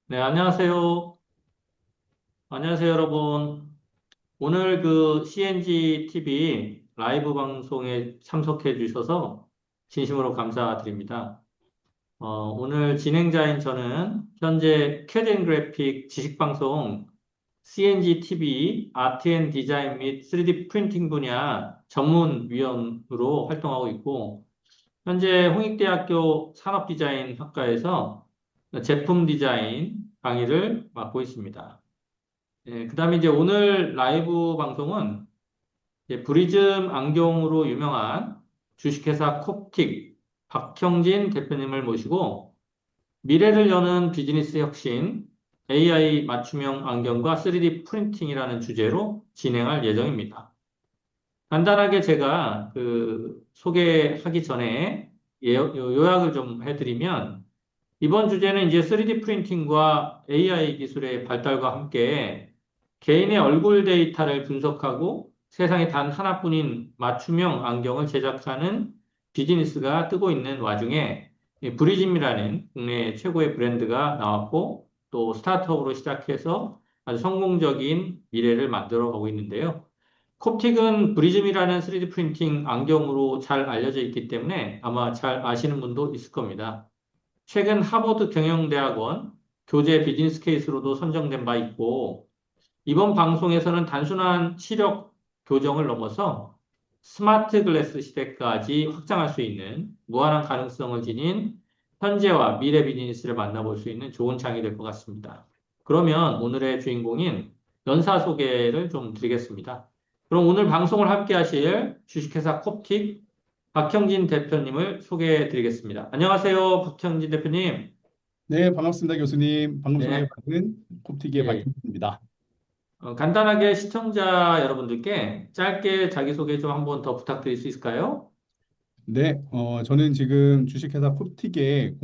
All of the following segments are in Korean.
네, 안녕하세요. 안녕하세요, 여러분. 오늘 그 CNG TV 라이브 방송에 참석해 주셔서 진심으로 감사드립니다. 오늘 진행자인 저는 현재 캐드 앤 그래픽 지식방송 CNG TV 아트 앤 디자인 및 3D 프린팅 분야 전문위원으로 활동하고 있고, 현재 홍익대학교 산업디자인학과에서 제품 디자인 강의를 맡고 있습니다. 그다음에 이제 오늘 라이브 방송은 이제 브리즘 안경으로 유명한 주식회사 콥틱 박형진 대표님을 모시고 미래를 여는 비즈니스 혁신 AI 맞춤형 안경과 3D 프린팅이라는 주제로 진행할 예정입니다. 간단하게 제가 그 소개하기 전에 요약을 좀 해드리면 이번 주제는 이제 3D 프린팅과 AI 기술의 발달과 함께 개인의 얼굴 데이터를 분석하고 세상에 단 하나뿐인 맞춤형 안경을 제작하는 비즈니스가 뜨고 있는 와중에 이 브리즘이라는 국내 최고의 브랜드가 나왔고 또 스타트업으로 시작해서 아주 성공적인 미래를 만들어 가고 있는데요. 콥틱은 브리즘이라는 3D 프린팅 안경으로 잘 알려져 있기 때문에 아마 잘 아시는 분도 있을 겁니다. 최근 하버드 경영대학원 교재 비즈니스 케이스로도 선정된 바 있고, 이번 방송에서는 단순한 시력 교정을 넘어서 스마트 글래스 시대까지 확장할 수 있는 무한한 가능성을 지닌 현재와 미래 비즈니스를 만나볼 수 있는 좋은 장이 될 것 같습니다. 그러면 오늘의 주인공인 연사 소개를 좀 드리겠습니다. 그럼 오늘 방송을 함께 하실 주식회사 콥틱 박형진 대표님을 소개해 드리겠습니다. 안녕하세요, 박형진 대표님. 네, 반갑습니다, 교수님. 방금 네, 소개받은 콥틱의 예. 박형입니다. 간단하게 시청자 여러분들께 짧게 자기소개 좀 한번 더 부탁드릴 수 있을까요? 네, 저는 지금 주식회사 콥틱의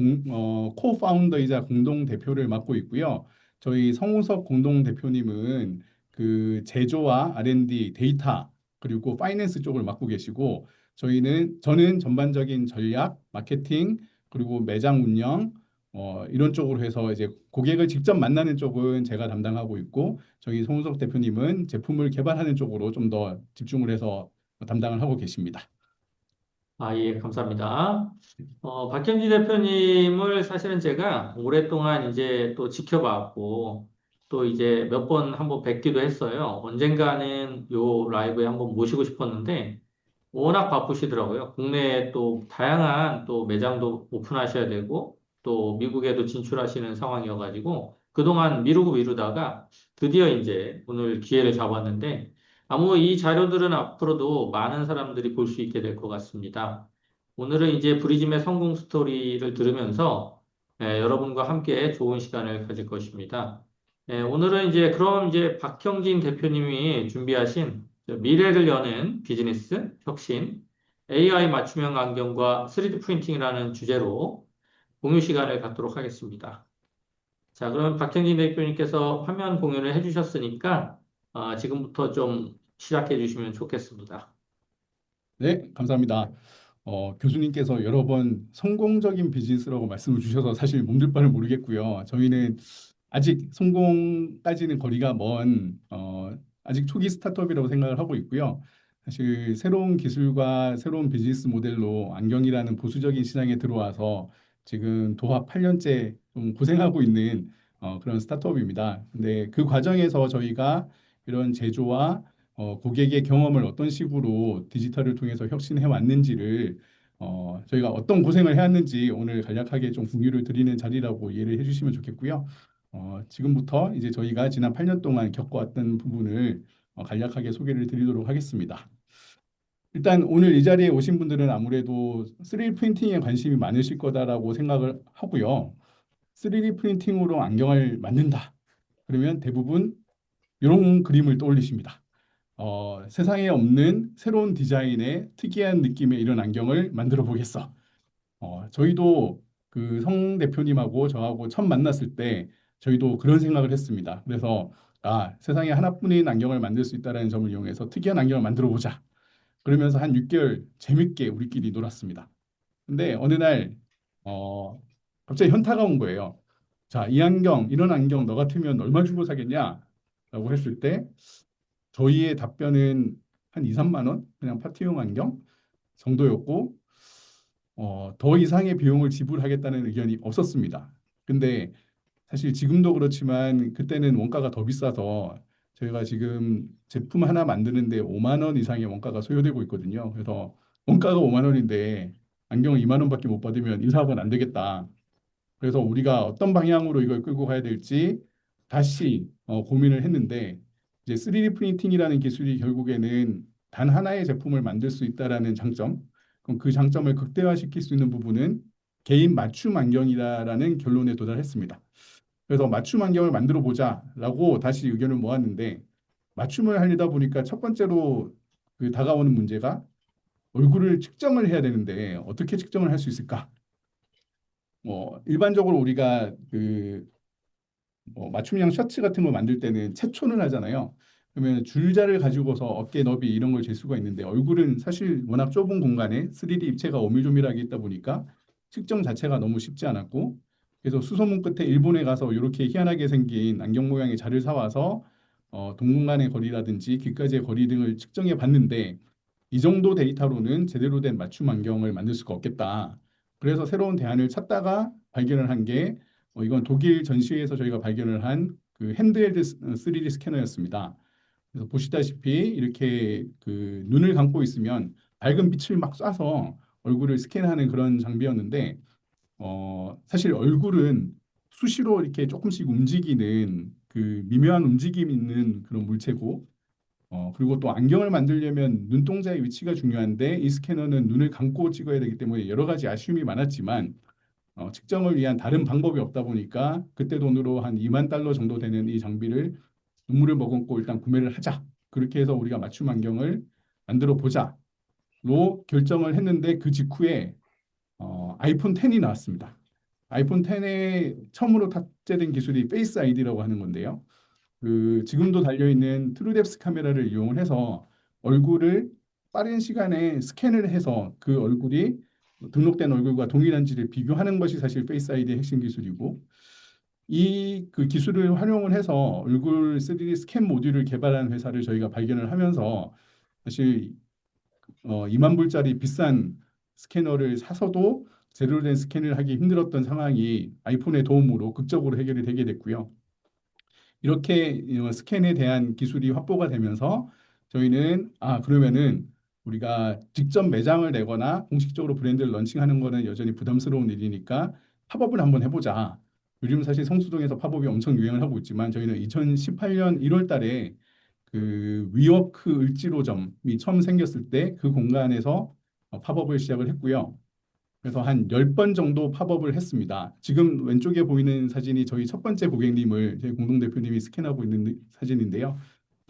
코파운더이자 공동 대표를 맡고 있고요. 저희 성우석 공동 대표님은 그 제조와 R&D, 데이터 그리고 파이낸스 쪽을 맡고 계시고 저는 전반적인 전략, 마케팅 그리고 매장 운영 이런 쪽으로 해서 이제 고객을 직접 만나는 쪽은 제가 담당하고 있고 저희 성우석 대표님은 제품을 개발하는 쪽으로 좀 더 집중을 해서 담당을 하고 계십니다. 아, 예, 감사합니다. 박현지 대표님을 사실은 제가 오랫동안 이제 또 지켜봤고, 또 이제 몇 번 한번 뵙기도 했어요. 언젠가는 요 라이브에 한번 모시고 싶었는데, 워낙 바쁘시더라고요. 국내에 또 다양한 또 매장도 오픈하셔야 되고, 또 미국에도 진출하시는 상황이어가지고, 그동안 미루고 미루다가 드디어 이제 오늘 기회를 잡았는데, 아무 이 자료들은 앞으로도 많은 사람들이 볼 수 있게 될 것 같습니다. 오늘은 이제 브리즘의 성공 스토리를 들으면서 여러분과 함께 좋은 시간을 가질 것입니다. 오늘은 이제 그럼 이제 박형진 대표님이 준비하신 미래를 여는 비즈니스 혁신, AI 맞춤형 안경과 3D 프린팅이라는 주제로 공유 시간을 갖도록 하겠습니다. 자, 그럼 박형진 대표님께서 화면 공유를 해주셨으니까 지금부터 좀 시작해 주시면 좋겠습니다. 네, 감사합니다. 교수님께서 여러 번 성공적인 비즈니스라고 말씀을 주셔서 사실 몸둘 바를 모르겠고요. 저희는 아직 성공까지는 거리가 먼 아직 초기 스타트업이라고 생각을 하고 있고요. 사실 새로운 기술과 새로운 비즈니스 모델로 안경이라는 보수적인 시장에 들어와서 지금 도합 8년째 좀 고생하고 있는 그런 스타트업입니다. 근데 그 과정에서 저희가 이런 제조와 고객의 경험을 어떤 식으로 디지털을 통해서 혁신해 왔는지를 저희가 어떤 고생을 해왔는지 오늘 간략하게 좀 공유를 드리는 자리라고 이해를 해주시면 좋겠고요. 지금부터 이제 저희가 지난 8년 동안 겪어왔던 부분을 간략하게 소개를 드리도록 하겠습니다. 일단 오늘 이 자리에 오신 분들은 아무래도 3D 프린팅에 관심이 많으실 거다라고 생각을 하고요. 3D 프린팅으로 안경을 만든다. 그러면 대부분 이런 그림을 떠올리십니다. 세상에 없는 새로운 디자인의 특이한 느낌의 이런 안경을 만들어 보겠어. 저희도 그 성 대표님하고 저하고 처음 만났을 때 저희도 그런 생각을 했습니다. 그래서 세상에 하나뿐인 안경을 만들 수 있다는 점을 이용해서 특이한 안경을 만들어 보자. 그러면서 한 6개월 재밌게 우리끼리 놀았습니다. 근데 어느 날 어, 갑자기 현타가 온 거예요. 자, 이런 안경 너 같으면 얼마 주고 사겠냐? 라고 했을 때 저희의 답변은 한 2, 3만 원? 그냥 파티용 안경 정도였고 더 이상의 비용을 지불하겠다는 의견이 없었습니다. 근데 사실 지금도 그렇지만 그때는 원가가 더 비싸서 저희가 지금 제품 하나 만드는데 5만 원 이상의 원가가 소요되고 있거든요. 그래서 원가가 5만 원인데 안경을 2만 원밖에 못 받으면 이 사업은 안 되겠다. 그래서 우리가 어떤 방향으로 이걸 끌고 가야 될지 다시 고민을 했는데 이제 3D 프린팅이라는 기술이 결국에는 단 하나의 제품을 만들 수 있다라는 장점, 그럼 그 장점을 극대화시킬 수 있는 부분은 개인 맞춤 안경이다라는 결론에 도달했습니다. 그래서 맞춤 안경을 만들어 보자라고 다시 의견을 모았는데 맞춤을 하려다 보니까 첫 번째로 그 다가오는 문제가 얼굴을 측정을 해야 되는데 어떻게 측정을 할 수 있을까? 일반적으로 우리가 맞춤형 셔츠 같은 거 만들 때는 채촌을 하잖아요. 그러면 줄자를 가지고서 어깨 너비 이런 걸 잴 수가 있는데 얼굴은 사실 워낙 좁은 공간에 3D 입체가 오밀조밀하게 있다 보니까 측정 자체가 너무 쉽지 않았고 그래서 수소문 끝에 일본에 가서 이렇게 희한하게 생긴 안경 모양의 자를 사와서 동공 간의 거리라든지 귀까지의 거리 등을 측정해 봤는데 이 정도 데이터로는 제대로 된 맞춤 안경을 만들 수가 없겠다. 그래서 새로운 대안을 찾다가 발견을 한 게 이건 독일 전시회에서 저희가 발견을 한 그 핸드헬드 3D 스캐너였습니다. 그래서 보시다시피 이렇게 그 눈을 감고 있으면 밝은 빛을 막 쏴서 얼굴을 스캔하는 그런 장비였는데 사실 얼굴은 수시로 이렇게 조금씩 움직이는 그 미묘한 움직임이 있는 그런 물체고 그리고 또 안경을 만들려면 눈동자의 위치가 중요한데 이 스캐너는 눈을 감고 찍어야 되기 때문에 여러 가지 아쉬움이 많았지만 측정을 위한 다른 방법이 없다 보니까 그때 돈으로 한 2만 달러 정도 되는 이 장비를 눈물을 머금고 일단 구매를 하자. 그렇게 해서 우리가 맞춤 안경을 만들어 보자로 결정을 했는데 그 직후에 아이폰 10이 나왔습니다. 아이폰 10에 처음으로 탑재된 기술이 페이스 아이디라고 하는 건데요. 그 지금도 달려있는 트루뎁스 카메라를 이용을 해서 얼굴을 빠른 시간에 스캔을 해서 그 얼굴이 등록된 얼굴과 동일한지를 비교하는 것이 사실 페이스 아이디의 핵심 기술이고 이 그 기술을 활용을 해서 얼굴 3D 스캔 모듈을 개발한 회사를 저희가 발견을 하면서 사실 2만 불짜리 비싼 스캐너를 사서도 제대로 된 스캔을 하기 힘들었던 상황이 아이폰의 도움으로 극적으로 해결이 되게 됐고요. 이렇게 스캔에 대한 기술이 확보가 되면서 저희는 그러면은 우리가 직접 매장을 내거나 공식적으로 브랜드를 런칭하는 거는 여전히 부담스러운 일이니까 팝업을 한번 해보자. 요즘 사실 성수동에서 팝업이 엄청 유행을 하고 있지만 저희는 2018년 1월 달에 그 위워크 을지로점이 처음 생겼을 때 그 공간에서 팝업을 시작을 했고요. 그래서 한 10번 정도 팝업을 했습니다. 지금 왼쪽에 보이는 사진이 저희 첫 번째 고객님을 저희 공동대표님이 스캔하고 있는 사진인데요.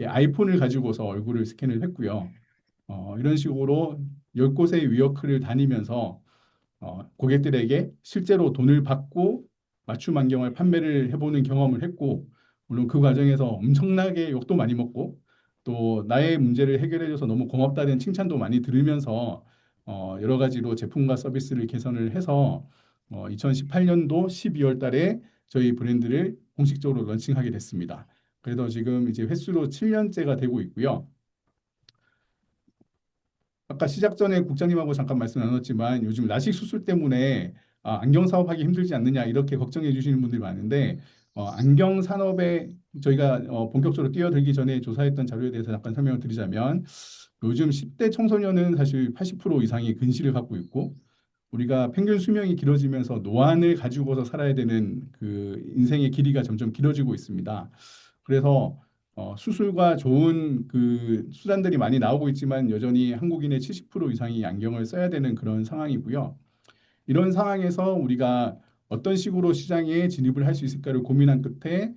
예, 아이폰을 가지고서 얼굴을 스캔을 했고요. 이런 식으로 10곳의 위워크를 다니면서 고객들에게 실제로 돈을 받고 맞춤 안경을 판매를 해보는 경험을 했고, 물론 그 과정에서 엄청나게 욕도 많이 먹고, 또 나의 문제를 해결해줘서 너무 고맙다는 칭찬도 많이 들으면서 여러 가지로 제품과 서비스를 개선을 해서 2018년도 12월 달에 저희 브랜드를 공식적으로 런칭하게 됐습니다. 그래서 지금 이제 횟수로 7년째가 되고 있고요. 아까 시작 전에 국장님하고 잠깐 말씀 나눴지만 요즘 라식 수술 때문에 안경 사업하기 힘들지 않느냐 이렇게 걱정해 주시는 분들이 많은데 안경 산업에 저희가 본격적으로 뛰어들기 전에 조사했던 자료에 대해서 잠깐 설명을 드리자면 요즘 10대 청소년은 사실 80% 이상이 근시를 갖고 있고 우리가 평균 수명이 길어지면서 노안을 가지고서 살아야 되는 그 인생의 길이가 점점 길어지고 있습니다. 그래서 수술과 좋은 그 수단들이 많이 나오고 있지만 여전히 한국인의 70% 이상이 안경을 써야 되는 그런 상황이고요. 이런 상황에서 우리가 어떤 식으로 시장에 진입을 할 수 있을까를 고민한 끝에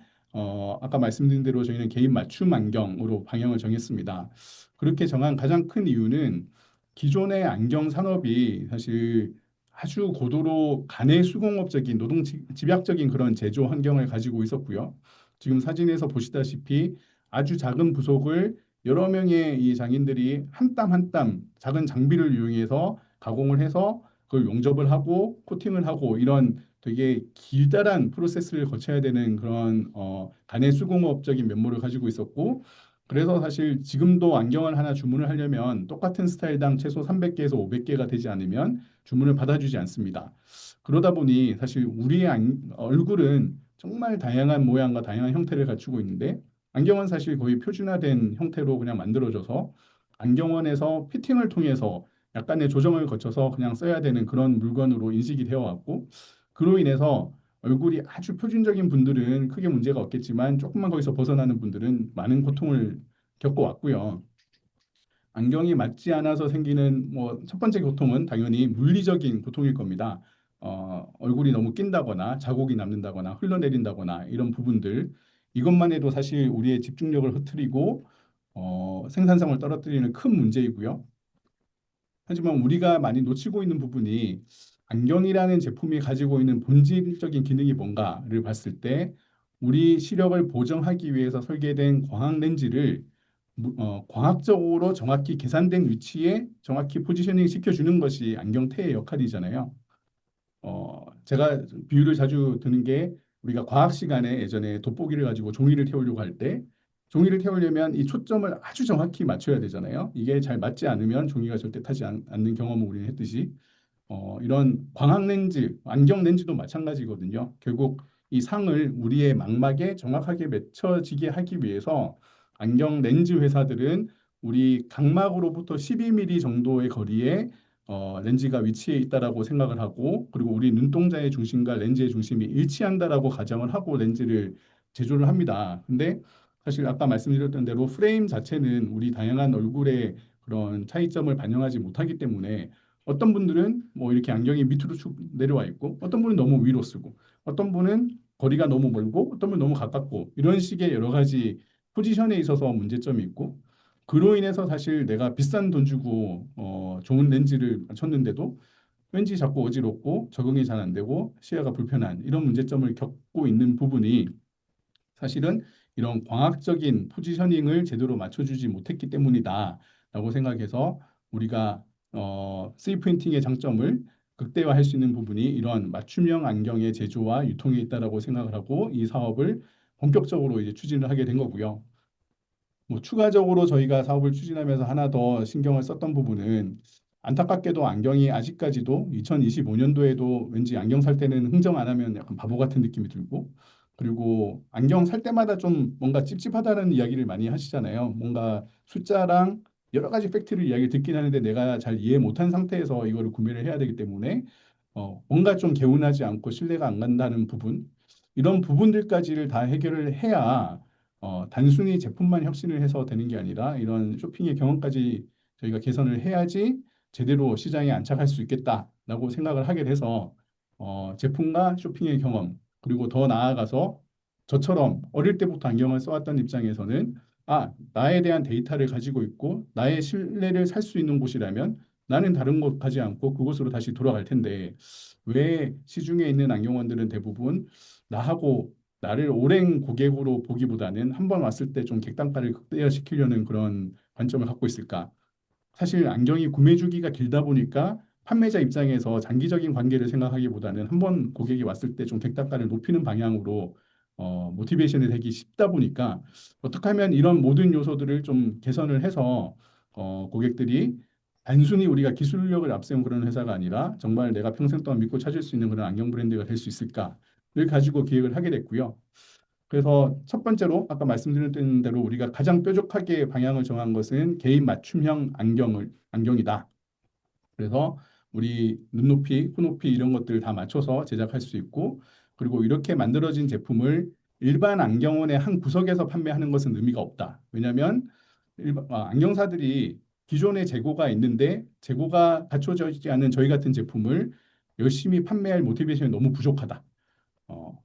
아까 말씀드린 대로 저희는 개인 맞춤 안경으로 방향을 정했습니다. 그렇게 정한 가장 큰 이유는 기존의 안경 산업이 사실 아주 고도로 간의 수공업적인 노동 집약적인 그런 제조 환경을 가지고 있었고요. 지금 사진에서 보시다시피 아주 작은 부속을 여러 명의 이 장인들이 한 땀 한 땀 작은 장비를 이용해서 가공을 해서 그걸 용접을 하고 코팅을 하고 이런 되게 길다란 프로세스를 거쳐야 되는 그런 간의 수공업적인 면모를 가지고 있었고 그래서 사실 지금도 안경을 하나 주문을 하려면 똑같은 스타일당 최소 300개에서 500개가 되지 않으면 주문을 받아주지 않습니다. 그러다 보니 사실 우리의 얼굴은 정말 다양한 모양과 다양한 형태를 갖추고 있는데 안경은 사실 거의 표준화된 형태로 그냥 만들어져서 안경원에서 피팅을 통해서 약간의 조정을 거쳐서 그냥 써야 되는 그런 물건으로 인식이 되어 왔고 그로 인해서 얼굴이 아주 표준적인 분들은 크게 문제가 없겠지만 조금만 거기서 벗어나는 분들은 많은 고통을 겪어왔고요. 안경이 맞지 않아서 생기는 뭐 첫 번째 고통은 당연히 물리적인 고통일 겁니다. 얼굴이 너무 낀다거나 자국이 남는다거나 흘러내린다거나 이런 부분들 이것만 해도 사실 우리의 집중력을 흐트리고 생산성을 떨어뜨리는 큰 문제이고요. 하지만 우리가 많이 놓치고 있는 부분이 안경이라는 제품이 가지고 있는 본질적인 기능이 뭔가를 봤을 때 우리 시력을 보정하기 위해서 설계된 광학 렌즈를 광학적으로 정확히 계산된 위치에 정확히 포지셔닝 시켜주는 것이 안경테의 역할이잖아요. 제가 비유를 자주 드는 게 우리가 과학 시간에 예전에 돋보기를 가지고 종이를 태우려고 할 때 종이를 태우려면 이 초점을 아주 정확히 맞춰야 되잖아요. 이게 잘 맞지 않으면 종이가 절대 타지 않는 경험을 우리는 했듯이 이런 광학 렌즈, 안경 렌즈도 마찬가지거든요. 결국 이 상을 우리의 망막에 정확하게 맺혀지게 하기 위해서 안경 렌즈 회사들은 우리 각막으로부터 12mm 정도의 거리에 렌즈가 위치해 있다라고 생각을 하고 그리고 우리 눈동자의 중심과 렌즈의 중심이 일치한다라고 가정을 하고 렌즈를 제조를 합니다. 근데 사실 아까 말씀드렸던 대로 프레임 자체는 우리 다양한 얼굴의 그런 차이점을 반영하지 못하기 때문에 어떤 분들은 뭐 이렇게 안경이 밑으로 쭉 내려와 있고 어떤 분은 너무 위로 쓰고 어떤 분은 거리가 너무 멀고 어떤 분은 너무 가깝고 이런 식의 여러 가지 포지션에 있어서 문제점이 있고 그로 인해서 사실 내가 비싼 돈 주고 좋은 렌즈를 맞췄는데도 왠지 자꾸 어지럽고 적응이 잘 안 되고 시야가 불편한 이런 문제점을 겪고 있는 부분이 사실은 이런 광학적인 포지셔닝을 제대로 맞춰주지 못했기 때문이다라고 생각해서 우리가 3프린팅의 장점을 극대화할 수 있는 부분이 이런 맞춤형 안경의 제조와 유통에 있다라고 생각을 하고 이 사업을 본격적으로 이제 추진을 하게 된 거고요. 뭐 추가적으로 저희가 사업을 추진하면서 하나 더 신경을 썼던 부분은 안타깝게도 안경이 아직까지도 2025년도에도 왠지 안경 살 때는 흥정 안 하면 약간 바보 같은 느낌이 들고 그리고 안경 살 때마다 좀 뭔가 찝찝하다는 이야기를 많이 하시잖아요. 뭔가 숫자랑 여러 가지 팩트를 이야기 듣긴 하는데 내가 잘 이해 못한 상태에서 이거를 구매를 해야 되기 때문에 뭔가 좀 개운하지 않고 신뢰가 안 간다는 부분 이런 부분들까지를 다 해결을 해야 단순히 제품만 혁신을 해서 되는 게 아니라 이런 쇼핑의 경험까지 저희가 개선을 해야지 제대로 시장에 안착할 수 있겠다라고 생각을 하게 돼서 제품과 쇼핑의 경험 그리고 더 나아가서 저처럼 어릴 때부터 안경을 써왔던 입장에서는 나에 대한 데이터를 가지고 있고 나의 신뢰를 살 수 있는 곳이라면 나는 다른 곳 가지 않고 그곳으로 다시 돌아갈 텐데 왜 시중에 있는 안경원들은 대부분 나하고 나를 오랜 고객으로 보기보다는 한 번 왔을 때 좀 객단가를 극대화시키려는 그런 관점을 갖고 있을까? 사실 안경이 구매 주기가 길다 보니까 판매자 입장에서 장기적인 관계를 생각하기보다는 한 번 고객이 왔을 때 좀 객단가를 높이는 방향으로 모티베이션이 되기 쉽다 보니까 어떻게 하면 이런 모든 요소들을 좀 개선을 해서 고객들이 단순히 우리가 기술력을 앞세운 그런 회사가 아니라 정말 내가 평생 동안 믿고 찾을 수 있는 그런 안경 브랜드가 될 수 있을까를 가지고 기획을 하게 됐고요. 그래서 첫 번째로 아까 말씀드렸던 대로 우리가 가장 뾰족하게 방향을 정한 것은 개인 맞춤형 안경이다. 그래서 우리 눈높이, 코높이 이런 것들을 다 맞춰서 제작할 수 있고 그리고 이렇게 만들어진 제품을 일반 안경원의 한 구석에서 판매하는 것은 의미가 없다. 왜냐하면 안경사들이 기존의 재고가 있는데 재고가 갖춰져 있지 않은 저희 같은 제품을 열심히 판매할 모티베이션이 너무 부족하다.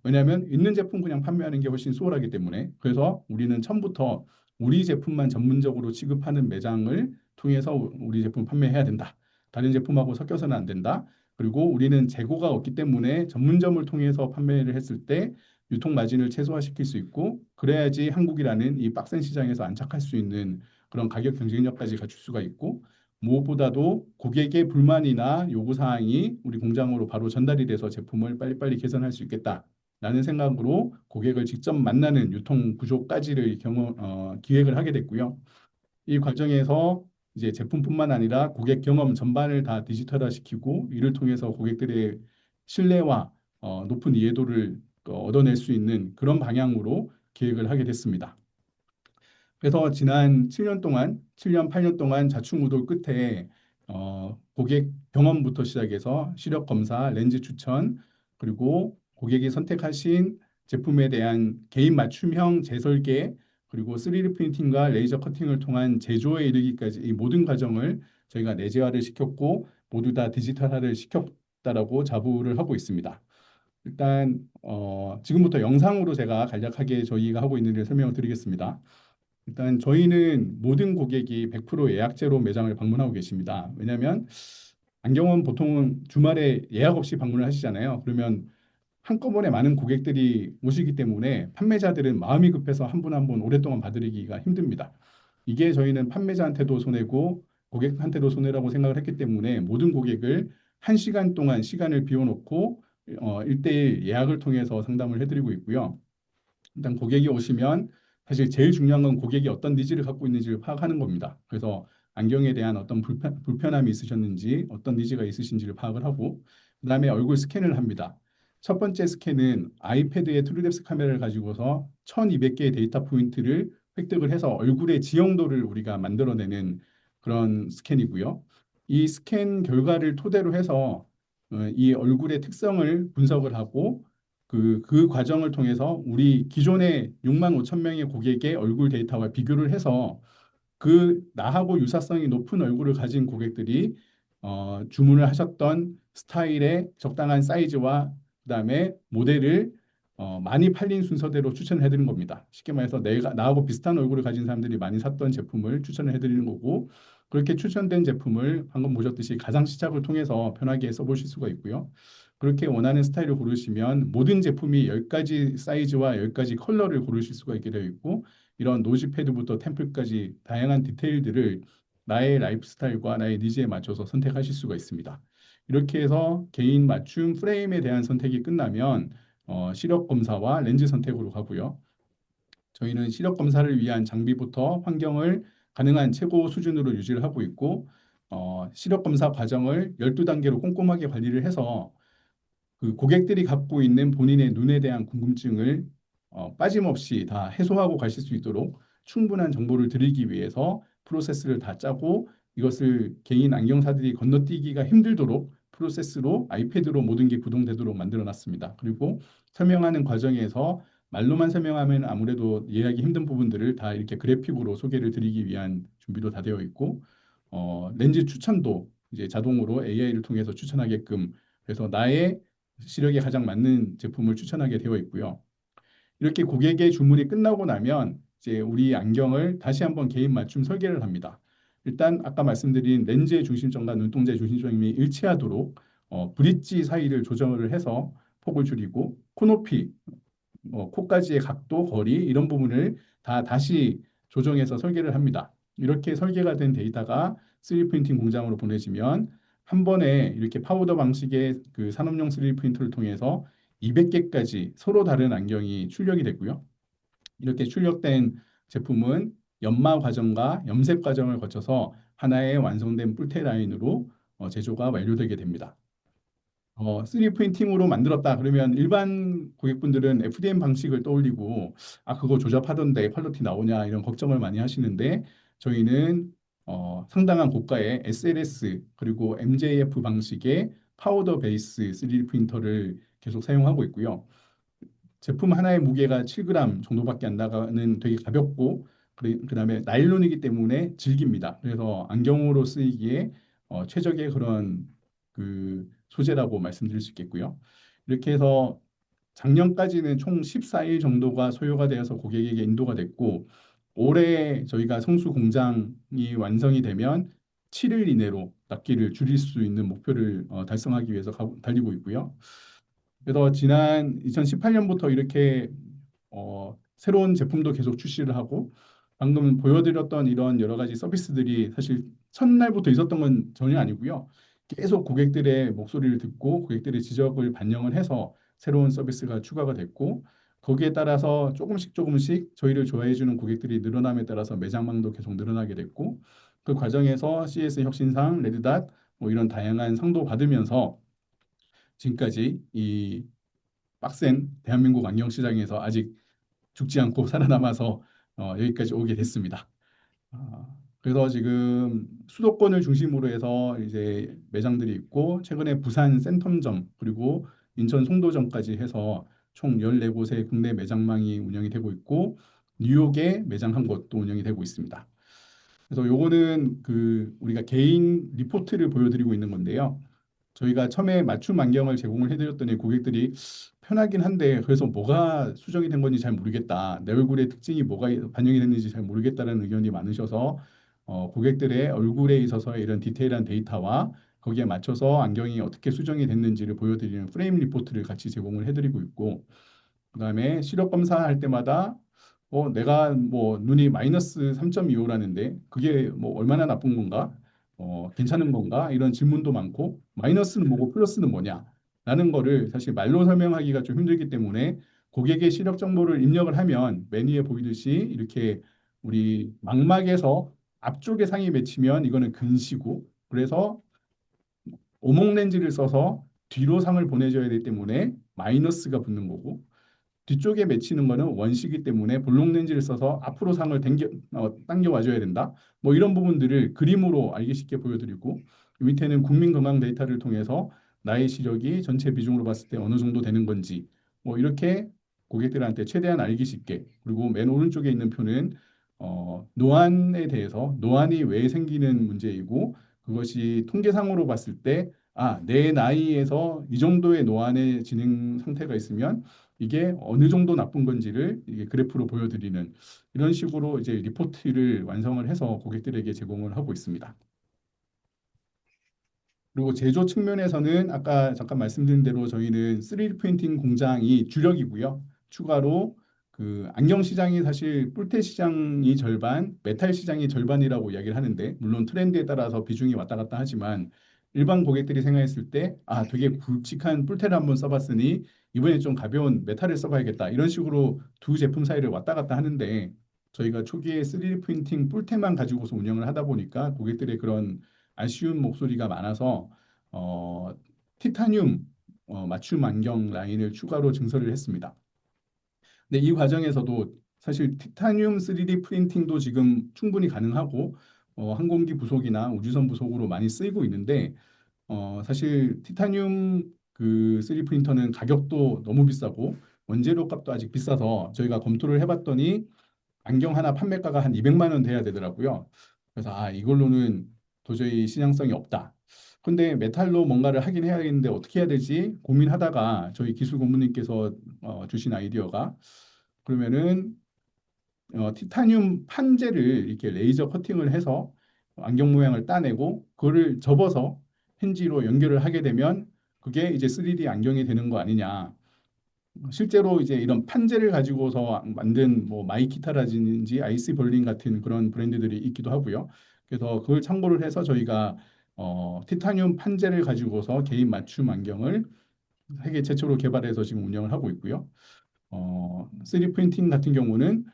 왜냐하면 있는 제품 그냥 판매하는 게 훨씬 수월하기 때문에 그래서 우리는 처음부터 우리 제품만 전문적으로 취급하는 매장을 통해서 우리 제품 판매해야 된다. 다른 제품하고 섞여서는 안 된다. 그리고 우리는 재고가 없기 때문에 전문점을 통해서 판매를 했을 때 유통 마진을 최소화시킬 수 있고 그래야지 한국이라는 이 빡센 시장에서 안착할 수 있는 그런 가격 경쟁력까지 갖출 수가 있고 무엇보다도 고객의 불만이나 요구사항이 우리 공장으로 바로 전달이 돼서 제품을 빨리빨리 개선할 수 있겠다라는 생각으로 고객을 직접 만나는 유통 구조까지를 기획을 하게 됐고요. 이 과정에서 이제 제품뿐만 아니라 고객 경험 전반을 다 디지털화시키고 이를 통해서 고객들의 신뢰와 높은 이해도를 얻어낼 수 있는 그런 방향으로 기획을 하게 됐습니다. 그래서 지난 7년 동안, 7년, 8년 동안 좌충우돌 끝에 고객 경험부터 시작해서 시력 검사, 렌즈 추천, 그리고 고객이 선택하신 제품에 대한 개인 맞춤형 재설계, 그리고 3D 프린팅과 레이저 커팅을 통한 제조에 이르기까지 이 모든 과정을 저희가 내재화를 시켰고 모두 다 디지털화를 시켰다라고 자부를 하고 있습니다. 일단 지금부터 영상으로 제가 간략하게 저희가 하고 있는 일을 설명을 드리겠습니다. 일단 저희는 모든 고객이 100% 예약제로 매장을 방문하고 계십니다. 왜냐하면 안경은 보통은 주말에 예약 없이 방문을 하시잖아요. 그러면 한꺼번에 많은 고객들이 오시기 때문에 판매자들은 마음이 급해서 한 분 한 분 오랫동안 봐드리기가 힘듭니다. 이게 저희는 판매자한테도 손해고 고객한테도 손해라고 생각을 했기 때문에 모든 고객을 1시간 동안 시간을 비워놓고 1대1 예약을 통해서 상담을 해드리고 있고요. 일단 고객이 오시면 사실 제일 중요한 건 고객이 어떤 니즈를 갖고 있는지를 파악하는 겁니다. 그래서 안경에 대한 어떤 불편함이 있으셨는지, 어떤 니즈가 있으신지를 파악을 하고, 그다음에 얼굴 스캔을 합니다. 첫 번째 스캔은 아이패드의 트루뎁스 카메라를 가지고서 1200개의 데이터 포인트를 획득을 해서 얼굴의 지형도를 우리가 만들어내는 그런 스캔이고요. 이 스캔 결과를 토대로 해서 이 얼굴의 특성을 분석을 하고 그 과정을 통해서 우리 기존의 6만 5천 명의 고객의 얼굴 데이터와 비교를 해서 그 나하고 유사성이 높은 얼굴을 가진 고객들이 주문을 하셨던 스타일의 적당한 사이즈와 그다음에 모델을 많이 팔린 순서대로 추천을 해드리는 겁니다. 쉽게 말해서 내가 나하고 비슷한 얼굴을 가진 사람들이 많이 샀던 제품을 추천을 해드리는 거고 그렇게 추천된 제품을 방금 보셨듯이 가상 시착을 통해서 편하게 써보실 수가 있고요. 그렇게 원하는 스타일을 고르시면 모든 제품이 10가지 사이즈와 10가지 컬러를 고르실 수가 있게 되어 있고 이런 노즈패드부터 템플까지 다양한 디테일들을 나의 라이프 스타일과 나의 니즈에 맞춰서 선택하실 수가 있습니다. 이렇게 해서 개인 맞춤 프레임에 대한 선택이 끝나면 시력 검사와 렌즈 선택으로 가고요. 저희는 시력 검사를 위한 장비부터 환경을 가능한 최고 수준으로 유지를 하고 있고 시력 검사 과정을 12단계로 꼼꼼하게 관리를 해서 그 고객들이 갖고 있는 본인의 눈에 대한 궁금증을 빠짐없이 다 해소하고 가실 수 있도록 충분한 정보를 드리기 위해서 프로세스를 다 짜고 이것을 개인 안경사들이 건너뛰기가 힘들도록 프로세스로 아이패드로 모든 게 구동되도록 만들어 놨습니다. 그리고 설명하는 과정에서 말로만 설명하면 아무래도 이해하기 힘든 부분들을 다 이렇게 그래픽으로 소개를 드리기 위한 준비도 다 되어 있고 렌즈 추천도 이제 자동으로 AI를 통해서 추천하게끔 그래서 나의 시력에 가장 맞는 제품을 추천하게 되어 있고요. 이렇게 고객의 주문이 끝나고 나면 이제 우리 안경을 다시 한번 개인 맞춤 설계를 합니다. 일단 아까 말씀드린 렌즈의 중심점과 눈동자의 중심점이 일치하도록 브릿지 사이를 조정을 해서 폭을 줄이고 코높이, 코까지의 각도, 거리 이런 부분을 다 다시 조정해서 설계를 합니다. 이렇게 설계가 된 데이터가 3D 프린팅 공장으로 보내지면 한 번에 이렇게 파우더 방식의 그 산업용 3D 프린터를 통해서 200개까지 서로 다른 안경이 출력이 되고요. 이렇게 출력된 제품은 연마 과정과 염색 과정을 거쳐서 하나의 완성된 뿔테 라인으로 제조가 완료되게 됩니다. 3D 프린팅으로 만들었다 그러면 일반 고객분들은 FDM 방식을 떠올리고 아 그거 조잡하던데 퀄리티 나오냐 이런 걱정을 많이 하시는데 저희는 상당한 고가의 SLS 그리고 MJF 방식의 파우더 베이스 3D 프린터를 계속 사용하고 있고요. 제품 하나의 무게가 7g 정도밖에 안 나가는 되게 가볍고 그다음에 나일론이기 때문에 질깁니다. 그래서 안경으로 쓰이기에 최적의 그런 그 소재라고 말씀드릴 수 있겠고요. 이렇게 해서 작년까지는 총 14일 정도가 소요가 되어서 고객에게 인도가 됐고 올해 저희가 성수 공장이 완성이 되면 7일 이내로 납기를 줄일 수 있는 목표를 달성하기 위해서 달리고 있고요. 그래서 지난 2018년부터 이렇게 새로운 제품도 계속 출시를 하고 방금 보여드렸던 이런 여러 가지 서비스들이 사실 첫날부터 있었던 건 전혀 아니고요. 계속 고객들의 목소리를 듣고 고객들의 지적을 반영을 해서 새로운 서비스가 추가가 됐고 거기에 따라서 조금씩 조금씩 저희를 좋아해 주는 고객들이 늘어남에 따라서 매장망도 계속 늘어나게 됐고 그 과정에서 CS 혁신상, 레드닷 뭐 이런 다양한 상도 받으면서 지금까지 이 빡센 대한민국 안경시장에서 아직 죽지 않고 살아남아서 여기까지 오게 됐습니다. 그래서 지금 수도권을 중심으로 해서 이제 매장들이 있고 최근에 부산 센텀점 그리고 인천 송도점까지 해서 총 14곳의 국내 매장망이 운영이 되고 있고 뉴욕에 매장 한 곳도 운영이 되고 있습니다. 그래서 요거는 그 우리가 개인 리포트를 보여드리고 있는 건데요. 저희가 처음에 맞춤 안경을 제공을 해드렸더니 고객들이 편하긴 한데 그래서 뭐가 수정이 된 건지 잘 모르겠다. 내 얼굴의 특징이 뭐가 반영이 됐는지 잘 모르겠다는 의견이 많으셔서 고객들의 얼굴에 있어서의 이런 디테일한 데이터와 거기에 맞춰서 안경이 어떻게 수정이 됐는지를 보여드리는 프레임 리포트를 같이 제공을 해드리고 있고 그다음에 시력 검사할 때마다 내가 뭐 눈이 마이너스 3.25라는데 그게 뭐 얼마나 나쁜 건가? 괜찮은 건가? 이런 질문도 많고 마이너스는 뭐고 플러스는 뭐냐? 라는 거를 사실 말로 설명하기가 좀 힘들기 때문에 고객의 시력 정보를 입력을 하면 메뉴에 보이듯이 이렇게 우리 망막에서 앞쪽에 상이 맺히면 이거는 근시고 그래서 오목 렌즈를 써서 뒤로 상을 보내줘야 되기 때문에 마이너스가 붙는 거고 뒤쪽에 맺히는 거는 원시기 때문에 볼록 렌즈를 써서 앞으로 상을 당겨 와줘야 된다. 뭐 이런 부분들을 그림으로 알기 쉽게 보여드리고 밑에는 국민 건강 데이터를 통해서 나의 시력이 전체 비중으로 봤을 때 어느 정도 되는 건지 뭐 이렇게 고객들한테 최대한 알기 쉽게 그리고 맨 오른쪽에 있는 표는 노안에 대해서 노안이 왜 생기는 문제이고 그것이 통계상으로 봤을 때 내 나이에서 이 정도의 노안의 진행 상태가 있으면 이게 어느 정도 나쁜 건지를 이게 그래프로 보여드리는 이런 식으로 이제 리포트를 완성을 해서 고객들에게 제공을 하고 있습니다. 그리고 제조 측면에서는 아까 잠깐 말씀드린 대로 저희는 3D 프린팅 공장이 주력이고요. 추가로 그 안경 시장이 사실 뿔테 시장이 절반, 메탈 시장이 절반이라고 이야기를 하는데 물론 트렌드에 따라서 비중이 왔다 갔다 하지만 일반 고객들이 생각했을 때 되게 굵직한 뿔테를 한번 써봤으니 이번에 좀 가벼운 메탈을 써봐야겠다. 이런 식으로 두 제품 사이를 왔다 갔다 하는데 저희가 초기에 3D 프린팅 뿔테만 가지고서 운영을 하다 보니까 고객들의 그런 아쉬운 목소리가 많아서 어, 티타늄 맞춤 안경 라인을 추가로 증설을 했습니다. 근데 이 과정에서도 사실 티타늄 3D 프린팅도 지금 충분히 가능하고 항공기 부속이나 우주선 부속으로 많이 쓰이고 있는데 사실 티타늄 그 3D 프린터는 가격도 너무 비싸고 원재료 값도 아직 비싸서 저희가 검토를 해봤더니 안경 하나 판매가가 한 200만 원 돼야 되더라고요. 그래서 이걸로는 도저히 신앙성이 없다. 근데 메탈로 뭔가를 하긴 해야겠는데 어떻게 해야 되지? 고민하다가 저희 기술 고문님께서 주신 아이디어가 그러면은 티타늄 판재를 이렇게 레이저 커팅을 해서 안경 모양을 따내고 그거를 접어서 힌지로 연결을 하게 되면 그게 이제 3D 안경이 되는 거 아니냐. 실제로 이제 이런 판재를 가지고서 만든 뭐 마이키타라든지 아이스 벌린 같은 그런 브랜드들이 있기도 하고요. 그래서 그걸 참고를 해서 저희가 티타늄 판재를 가지고서 개인 맞춤 안경을 세계 최초로 개발해서 지금 운영을 하고 있고요. 3D 프린팅 같은 경우는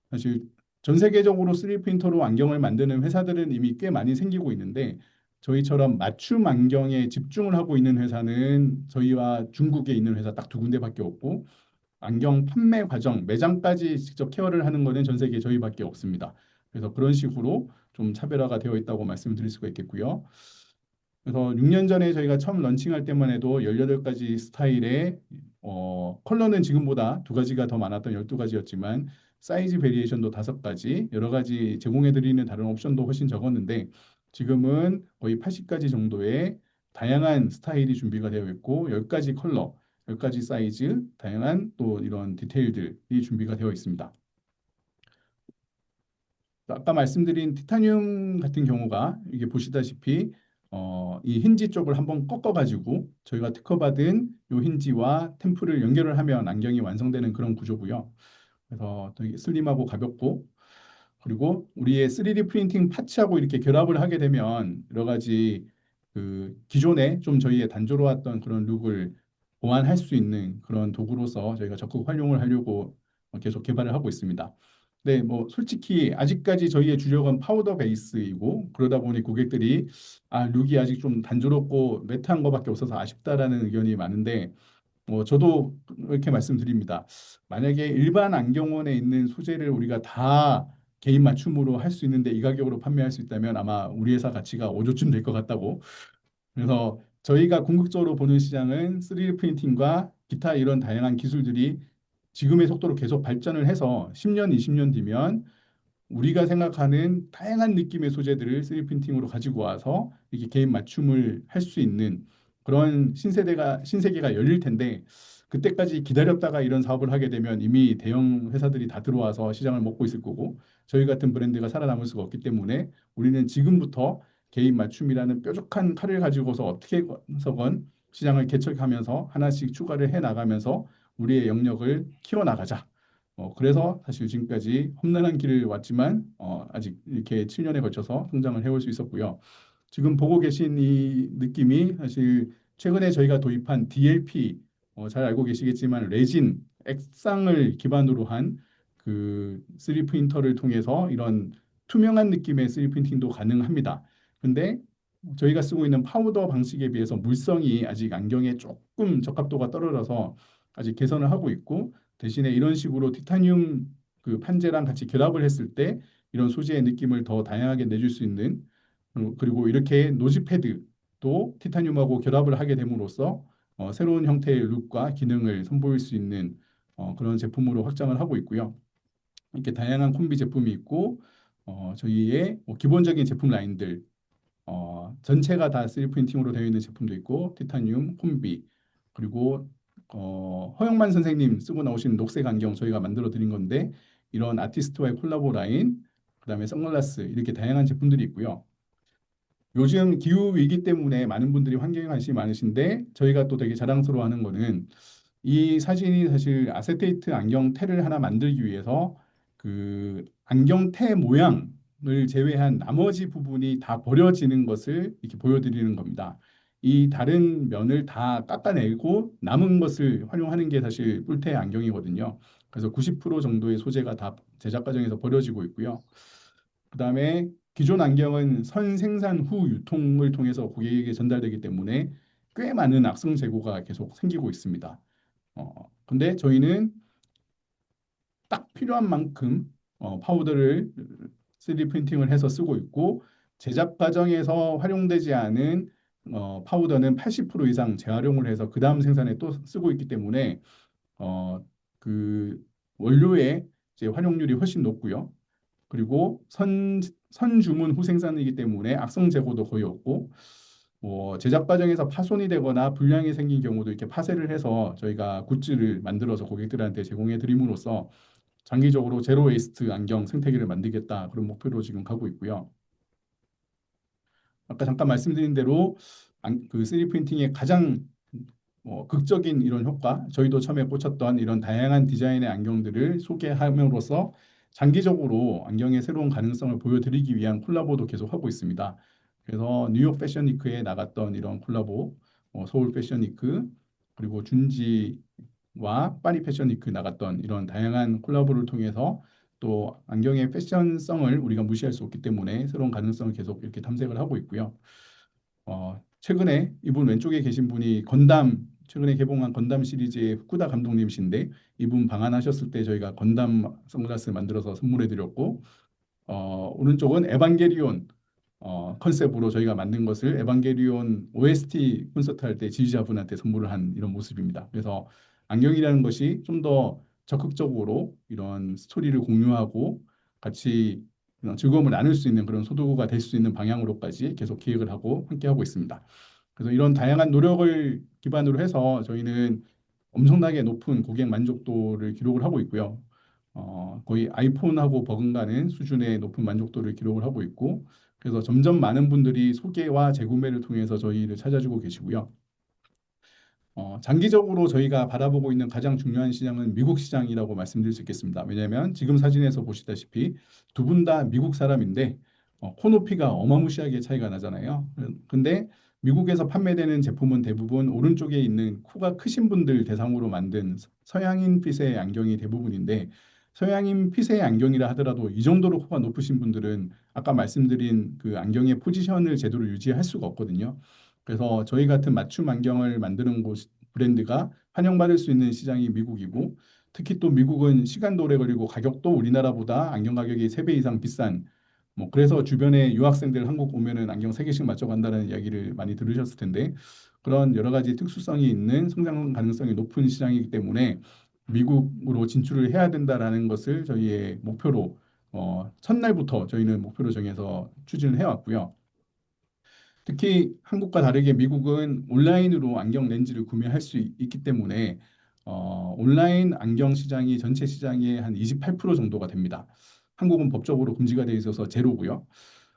사실 전 세계적으로 3D 프린터로 안경을 만드는 회사들은 이미 꽤 많이 생기고 있는데 저희처럼 맞춤 안경에 집중을 하고 있는 회사는 저희와 중국에 있는 회사 딱 두 군데밖에 없고 안경 판매 과정, 매장까지 직접 케어를 하는 거는 전 세계에 저희밖에 없습니다. 그래서 그런 식으로 좀 차별화가 되어 있다고 말씀드릴 수가 있겠고요. 그래서 6년 전에 저희가 처음 런칭할 때만 해도 18가지 스타일의 컬러는 지금보다 두 가지가 더 많았던 12가지였지만 사이즈 베리에이션도 5가지, 여러 가지 제공해드리는 다른 옵션도 훨씬 적었는데 지금은 거의 80가지 정도의 다양한 스타일이 준비가 되어 있고 10가지 컬러, 10가지 사이즈, 다양한 또 이런 디테일들이 준비가 되어 있습니다. 아까 말씀드린 티타늄 같은 경우가 이게 보시다시피 이 힌지 쪽을 한번 꺾어가지고 저희가 특허받은 이 힌지와 템플을 연결을 하면 안경이 완성되는 그런 구조고요. 그래서 되게 슬림하고 가볍고 그리고 우리의 3D 프린팅 파츠하고 이렇게 결합을 하게 되면 여러 가지 그 기존에 좀 저희의 단조로웠던 그런 룩을 보완할 수 있는 그런 도구로서 저희가 적극 활용을 하려고 계속 개발을 하고 있습니다. 네, 뭐 솔직히 아직까지 저희의 주력은 파우더 베이스이고 그러다 보니 고객들이 룩이 아직 좀 단조롭고 매트한 것밖에 없어서 아쉽다라는 의견이 많은데 저도 이렇게 말씀드립니다. 만약에 일반 안경원에 있는 소재를 우리가 다 개인 맞춤으로 할 수 있는데 이 가격으로 판매할 수 있다면 아마 우리 회사 가치가 5조쯤 될 것 같다고. 그래서 저희가 궁극적으로 보는 시장은 3D 프린팅과 기타 이런 다양한 기술들이 지금의 속도로 계속 발전을 해서 10년, 20년 뒤면 우리가 생각하는 다양한 느낌의 소재들을 3D 프린팅으로 가지고 와서 이렇게 개인 맞춤을 할 수 있는 그런 신세계가 열릴 텐데 그때까지 기다렸다가 이런 사업을 하게 되면 이미 대형 회사들이 다 들어와서 시장을 먹고 있을 거고 저희 같은 브랜드가 살아남을 수가 없기 때문에 우리는 지금부터 개인 맞춤이라는 뾰족한 칼을 가지고서 어떻게 해서건 시장을 개척하면서 하나씩 추가를 해 나가면서 우리의 영역을 키워 나가자. 그래서 사실 지금까지 험난한 길을 왔지만 아직 이렇게 7년에 걸쳐서 성장을 해올 수 있었고요. 지금 보고 계신 이 느낌이 사실 최근에 저희가 도입한 DLP 잘 알고 계시겠지만 레진 액상을 기반으로 한 그 3D 프린터를 통해서 이런 투명한 느낌의 3D 프린팅도 가능합니다. 근데 저희가 쓰고 있는 파우더 방식에 비해서 물성이 아직 안경에 조금 적합도가 떨어져서 아직 개선을 하고 있고 대신에 이런 식으로 티타늄 그 판재랑 같이 결합을 했을 때 이런 소재의 느낌을 더 다양하게 내줄 수 있는 그리고 이렇게 노즈 패드도 티타늄하고 결합을 하게 됨으로써 새로운 형태의 룩과 기능을 선보일 수 있는 그런 제품으로 확장을 하고 있고요. 이렇게 다양한 콤비 제품이 있고 저희의 기본적인 제품 라인들 전체가 다 3D 프린팅으로 되어 있는 제품도 있고 티타늄, 콤비 그리고 허영만 선생님 쓰고 나오신 녹색 안경 저희가 만들어 드린 건데 이런 아티스트와의 콜라보 라인 그다음에 선글라스 이렇게 다양한 제품들이 있고요. 요즘 기후 위기 때문에 많은 분들이 환경에 관심이 많으신데 저희가 또 되게 자랑스러워하는 거는 이 사진이 사실 아세테이트 안경테를 하나 만들기 위해서 그 안경테 모양을 제외한 나머지 부분이 다 버려지는 것을 이렇게 보여드리는 겁니다. 이 다른 면을 다 깎아내고 남은 것을 활용하는 게 사실 뿔테 안경이거든요. 그래서 90% 정도의 소재가 다 제작 과정에서 버려지고 있고요. 그다음에 기존 안경은 선 생산 후 유통을 통해서 고객에게 전달되기 때문에 꽤 많은 악성 재고가 계속 생기고 있습니다. 근데 저희는 딱 필요한 만큼 파우더를 3D 프린팅을 해서 쓰고 있고 제작 과정에서 활용되지 않은 파우더는 80% 이상 재활용을 해서 그 다음 생산에 또 쓰고 있기 때문에 그 원료의 이제 활용률이 훨씬 높고요. 그리고 선주문 후생산이기 때문에 악성 재고도 거의 없고 제작 과정에서 파손이 되거나 불량이 생긴 경우도 이렇게 파쇄를 해서 저희가 굿즈를 만들어서 고객들한테 제공해 드림으로써 장기적으로 제로 웨이스트 안경 생태계를 만들겠다 그런 목표로 지금 가고 있고요. 아까 잠깐 말씀드린 대로 그 3D 프린팅의 가장 극적인 이런 효과, 저희도 처음에 꽂혔던 이런 다양한 디자인의 안경들을 소개함으로써 장기적으로 안경의 새로운 가능성을 보여드리기 위한 콜라보도 계속하고 있습니다. 그래서 뉴욕 패션 위크에 나갔던 이런 콜라보, 서울 패션 위크, 그리고 준지와 파리 패션 위크 나갔던 이런 다양한 콜라보를 통해서 또 안경의 패션성을 우리가 무시할 수 없기 때문에 새로운 가능성을 계속 이렇게 탐색을 하고 있고요. 최근에 이분 왼쪽에 계신 분이 건담 최근에 개봉한 건담 시리즈의 후쿠다 감독님이신데 이분 방한하셨을 때 저희가 건담 선글라스 만들어서 선물해 드렸고 오른쪽은 에반게리온 컨셉으로 저희가 만든 것을 에반게리온 OST 콘서트 할 때 지휘자분한테 선물을 한 이런 모습입니다. 그래서 안경이라는 것이 좀 더 적극적으로 이런 스토리를 공유하고 같이 즐거움을 나눌 수 있는 그런 소도구가 될 수 있는 방향으로까지 계속 기획을 하고 함께 하고 있습니다. 그래서 이런 다양한 노력을 기반으로 해서 저희는 엄청나게 높은 고객 만족도를 기록을 하고 있고요. 거의 아이폰하고 버금가는 수준의 높은 만족도를 기록을 하고 있고, 그래서 점점 많은 분들이 소개와 재구매를 통해서 저희를 찾아주고 계시고요. 장기적으로 저희가 바라보고 있는 가장 중요한 시장은 미국 시장이라고 말씀드릴 수 있겠습니다. 왜냐하면 지금 사진에서 보시다시피 두 분 다 미국 사람인데 코 높이가 어마무시하게 차이가 나잖아요. 근데 미국에서 판매되는 제품은 대부분 오른쪽에 있는 코가 크신 분들 대상으로 만든 서양인 핏의 안경이 대부분인데 서양인 핏의 안경이라 하더라도 이 정도로 코가 높으신 분들은 아까 말씀드린 그 안경의 포지션을 제대로 유지할 수가 없거든요. 그래서 저희 같은 맞춤 안경을 만드는 곳 브랜드가 환영받을 수 있는 시장이 미국이고 특히 또 미국은 시간도 오래 걸리고 가격도 우리나라보다 안경 가격이 3배 이상 비싼 뭐 그래서 주변에 유학생들 한국 오면은 안경 3개씩 맞춰 간다는 이야기를 많이 들으셨을 텐데 그런 여러 가지 특수성이 있는 성장 가능성이 높은 시장이기 때문에 미국으로 진출을 해야 된다라는 것을 저희의 목표로 첫날부터 저희는 목표로 정해서 추진을 해왔고요. 특히 한국과 다르게 미국은 온라인으로 안경 렌즈를 구매할 수 있기 때문에 온라인 안경 시장이 전체 시장의 한 28% 정도가 됩니다. 한국은 법적으로 금지가 되어 있어서 제로고요.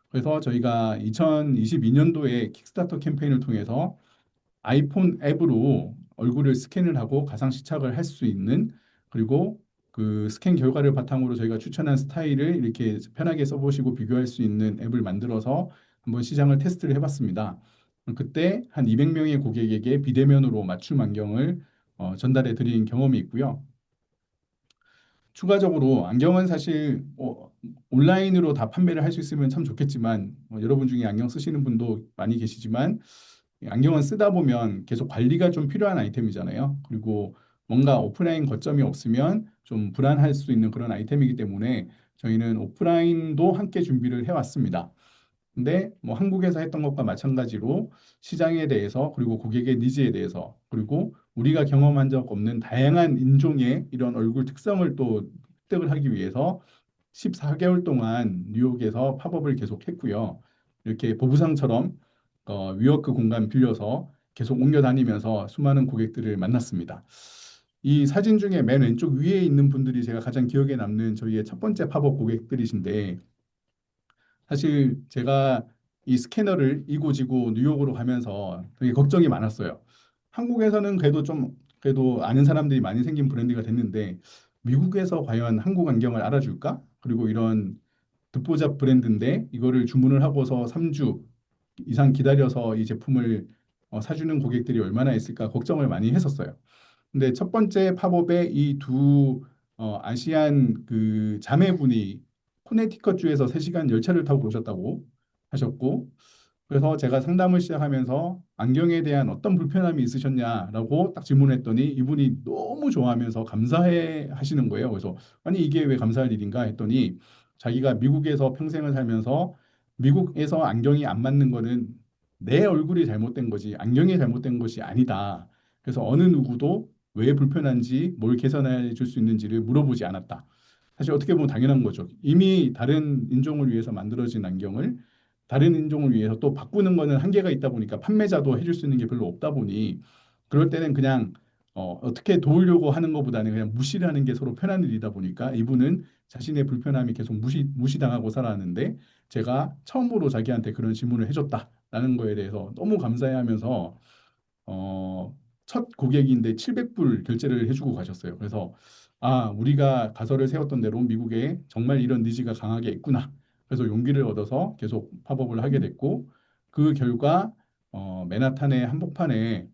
그래서 저희가 2022년도에 킥스타터 캠페인을 통해서 아이폰 앱으로 얼굴을 스캔을 하고 가상 시착을 할 수 있는 그리고 그 스캔 결과를 바탕으로 저희가 추천한 스타일을 이렇게 편하게 써보시고 비교할 수 있는 앱을 만들어서 한번 시장을 테스트를 해봤습니다. 그때 한 200명의 고객에게 비대면으로 맞춤 안경을 전달해 드린 경험이 있고요. 추가적으로 안경은 사실 온라인으로 다 판매를 할 수 있으면 참 좋겠지만 여러분 중에 안경 쓰시는 분도 많이 계시지만 안경은 쓰다 보면 계속 관리가 좀 필요한 아이템이잖아요. 그리고 뭔가 오프라인 거점이 없으면 좀 불안할 수 있는 그런 아이템이기 때문에 저희는 오프라인도 함께 준비를 해왔습니다. 근데 뭐 한국에서 했던 것과 마찬가지로 시장에 대해서 그리고 고객의 니즈에 대해서 그리고 우리가 경험한 적 없는 다양한 인종의 이런 얼굴 특성을 또 획득을 하기 위해서 14개월 동안 뉴욕에서 팝업을 계속했고요. 이렇게 보부상처럼 위워크 공간 빌려서 계속 옮겨 다니면서 수많은 고객들을 만났습니다. 이 사진 중에 맨 왼쪽 위에 있는 분들이 제가 가장 기억에 남는 저희의 첫 번째 팝업 고객들이신데 사실 제가 이 스캐너를 이고지고 뉴욕으로 가면서 되게 걱정이 많았어요. 한국에서는 그래도 아는 사람들이 많이 생긴 브랜드가 됐는데 미국에서 과연 한국 안경을 알아줄까? 그리고 이런 듣보잡 브랜드인데 이거를 주문을 하고서 3주 이상 기다려서 이 제품을 사주는 고객들이 얼마나 있을까 걱정을 많이 했었어요. 근데 첫 번째 팝업에 이 두 아시안 그 자매분이 코네티컷 주에서 3시간 열차를 타고 오셨다고 하셨고 그래서 제가 상담을 시작하면서 안경에 대한 어떤 불편함이 있으셨냐라고 딱 질문했더니 이분이 너무 좋아하면서 감사해 하시는 거예요. 그래서 아니 이게 왜 감사할 일인가 했더니 자기가 미국에서 평생을 살면서 미국에서 안경이 안 맞는 거는 내 얼굴이 잘못된 거지 안경이 잘못된 것이 아니다. 그래서 어느 누구도 왜 불편한지 뭘 개선해 줄 수 있는지를 물어보지 않았다. 사실 어떻게 보면 당연한 거죠. 이미 다른 인종을 위해서 만들어진 안경을 다른 인종을 위해서 또 바꾸는 거는 한계가 있다 보니까 판매자도 해줄 수 있는 게 별로 없다 보니 그럴 때는 그냥 어떻게 도우려고 하는 것보다는 그냥 무시를 하는 게 서로 편한 일이다 보니까 이분은 자신의 불편함이 계속 무시당하고 살아왔는데 제가 처음으로 자기한테 그런 질문을 해줬다라는 거에 대해서 너무 감사해하면서 첫 고객인데 700불 결제를 해주고 가셨어요. 그래서 아, 우리가 가설을 세웠던 대로 미국에 정말 이런 니즈가 강하게 있구나. 그래서 용기를 얻어서 계속 팝업을 하게 됐고 그 결과 맨하탄의 한복판에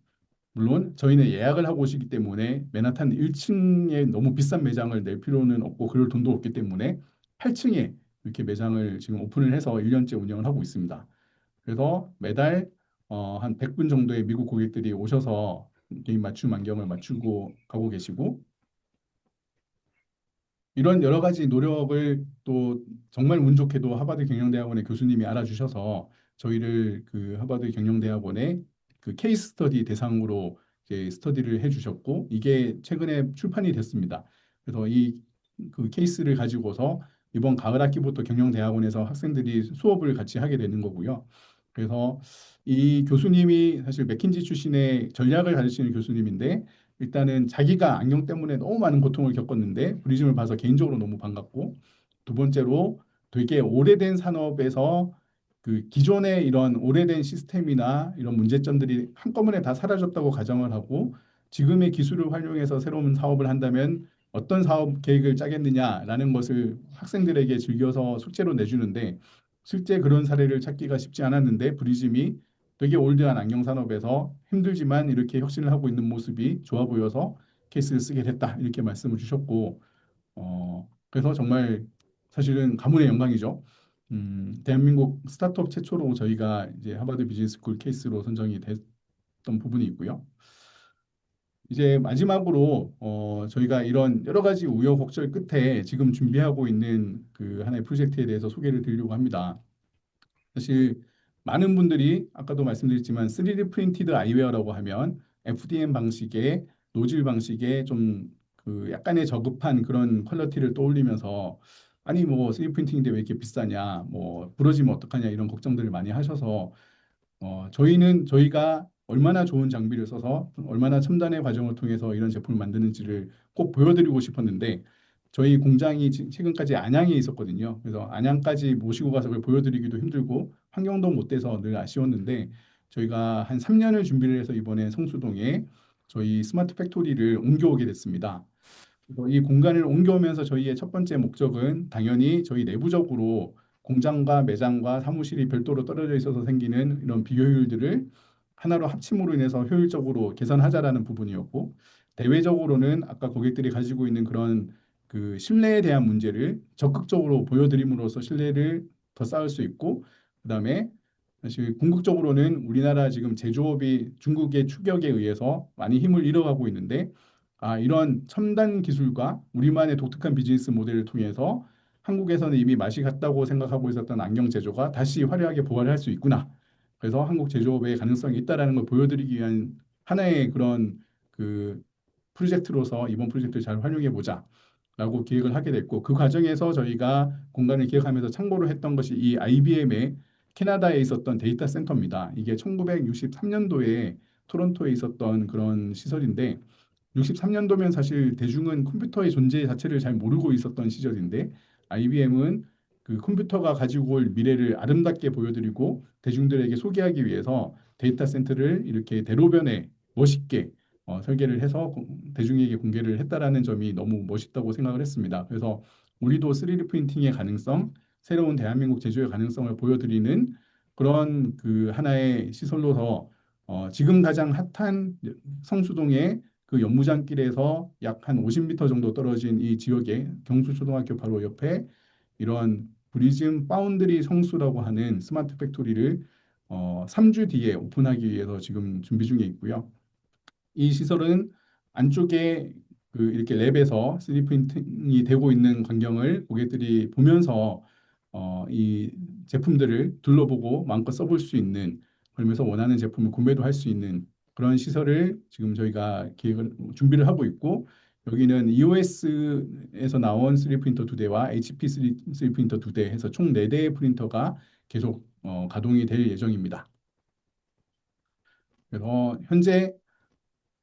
물론 저희는 예약을 하고 오시기 때문에 맨하탄 1층에 너무 비싼 매장을 낼 필요는 없고 그럴 돈도 없기 때문에 8층에 이렇게 매장을 지금 오픈을 해서 1년째 운영을 하고 있습니다. 그래서 매달 한 100분 정도의 미국 고객들이 오셔서 개인 맞춤 안경을 맞추고 가고 계시고 이런 여러 가지 노력을 또 정말 운 좋게도 하버드 경영대학원의 교수님이 알아주셔서 저희를 그 하버드 경영대학원의 그 케이스 스터디 대상으로 이제 스터디를 해주셨고 이게 최근에 출판이 됐습니다. 그래서 이 그 케이스를 가지고서 이번 가을 학기부터 경영대학원에서 학생들이 수업을 같이 하게 되는 거고요. 그래서 이 교수님이 사실 맥킨지 출신의 전략을 가르치는 교수님인데 일단은 자기가 안경 때문에 너무 많은 고통을 겪었는데 브리즘을 봐서 개인적으로 너무 반갑고 두 번째로 되게 오래된 산업에서 그 기존의 이런 오래된 시스템이나 이런 문제점들이 한꺼번에 다 사라졌다고 가정을 하고 지금의 기술을 활용해서 새로운 사업을 한다면 어떤 사업 계획을 짜겠느냐라는 것을 학생들에게 즐겨서 숙제로 내주는데 실제 그런 사례를 찾기가 쉽지 않았는데 브리즘이 되게 올드한 안경 산업에서 힘들지만 이렇게 혁신을 하고 있는 모습이 좋아 보여서 케이스를 쓰게 됐다 이렇게 말씀을 주셨고 그래서 정말 사실은 가문의 영광이죠. 대한민국 스타트업 최초로 저희가 이제 하버드 비즈니스 스쿨 케이스로 선정이 됐던 부분이 있고요. 이제 마지막으로 저희가 이런 여러 가지 우여곡절 끝에 지금 준비하고 있는 그 하나의 프로젝트에 대해서 소개를 드리려고 합니다. 사실 많은 분들이 아까도 말씀드렸지만 3D 프린티드 아이웨어라고 하면 FDM 방식의 노즐 방식의 좀 그 약간의 저급한 그런 퀄리티를 떠올리면서 아니 뭐 3D 프린팅인데 왜 이렇게 비싸냐 뭐 부러지면 어떡하냐 이런 걱정들을 많이 하셔서 저희는 저희가 얼마나 좋은 장비를 써서 얼마나 첨단의 과정을 통해서 이런 제품을 만드는지를 꼭 보여드리고 싶었는데 저희 공장이 최근까지 안양에 있었거든요. 그래서 안양까지 모시고 가서 그걸 보여드리기도 힘들고 환경도 못 돼서 늘 아쉬웠는데 저희가 한 3년을 준비를 해서 이번에 성수동에 저희 스마트 팩토리를 옮겨오게 됐습니다. 그래서 이 공간을 옮겨오면서 저희의 첫 번째 목적은 당연히 저희 내부적으로 공장과 매장과 사무실이 별도로 떨어져 있어서 생기는 이런 비효율들을 하나로 합침으로 인해서 효율적으로 개선하자라는 부분이었고 대외적으로는 아까 고객들이 가지고 있는 그런 그 신뢰에 대한 문제를 적극적으로 보여드림으로써 신뢰를 더 쌓을 수 있고 그다음에 사실 궁극적으로는 우리나라 지금 제조업이 중국의 추격에 의해서 많이 힘을 잃어가고 있는데 이런 첨단 기술과 우리만의 독특한 비즈니스 모델을 통해서 한국에서는 이미 맛이 갔다고 생각하고 있었던 안경 제조가 다시 화려하게 부활할 수 있구나. 그래서 한국 제조업의 가능성이 있다라는 걸 보여드리기 위한 하나의 그런 그 프로젝트로서 이번 프로젝트를 잘 활용해 보자라고 기획을 하게 됐고 그 과정에서 저희가 공간을 기획하면서 참고를 했던 것이 이 IBM의 캐나다에 있었던 데이터 센터입니다. 이게 1963년도에 토론토에 있었던 그런 시설인데 63년도면 사실 대중은 컴퓨터의 존재 자체를 잘 모르고 있었던 시절인데 IBM은 그 컴퓨터가 가지고 올 미래를 아름답게 보여드리고 대중들에게 소개하기 위해서 데이터 센터를 이렇게 대로변에 멋있게 설계를 해서 대중에게 공개를 했다라는 점이 너무 멋있다고 생각을 했습니다. 그래서 우리도 3D 프린팅의 가능성, 새로운 대한민국 제조의 가능성을 보여드리는 그런 그 하나의 시설로서 지금 가장 핫한 성수동의 그 연무장길에서 약 한 50m 정도 떨어진 이 지역에 경수초등학교 바로 옆에 이런 브리즘 파운드리 성수라고 하는 스마트 팩토리를 3주 뒤에 오픈하기 위해서 지금 준비 중에 있고요. 이 시설은 안쪽에 그 이렇게 랩에서 3D 프린팅이 되고 있는 광경을 고객들이 보면서 이 제품들을 둘러보고 마음껏 써볼 수 있는 그러면서 원하는 제품을 구매도 할 수 있는 그런 시설을 지금 저희가 계획을 준비를 하고 있고 여기는 EOS에서 나온 3D 프린터 2대와 HP 3D 프린터 2대 해서 총 4대의 프린터가 계속 가동이 될 예정입니다. 그래서 현재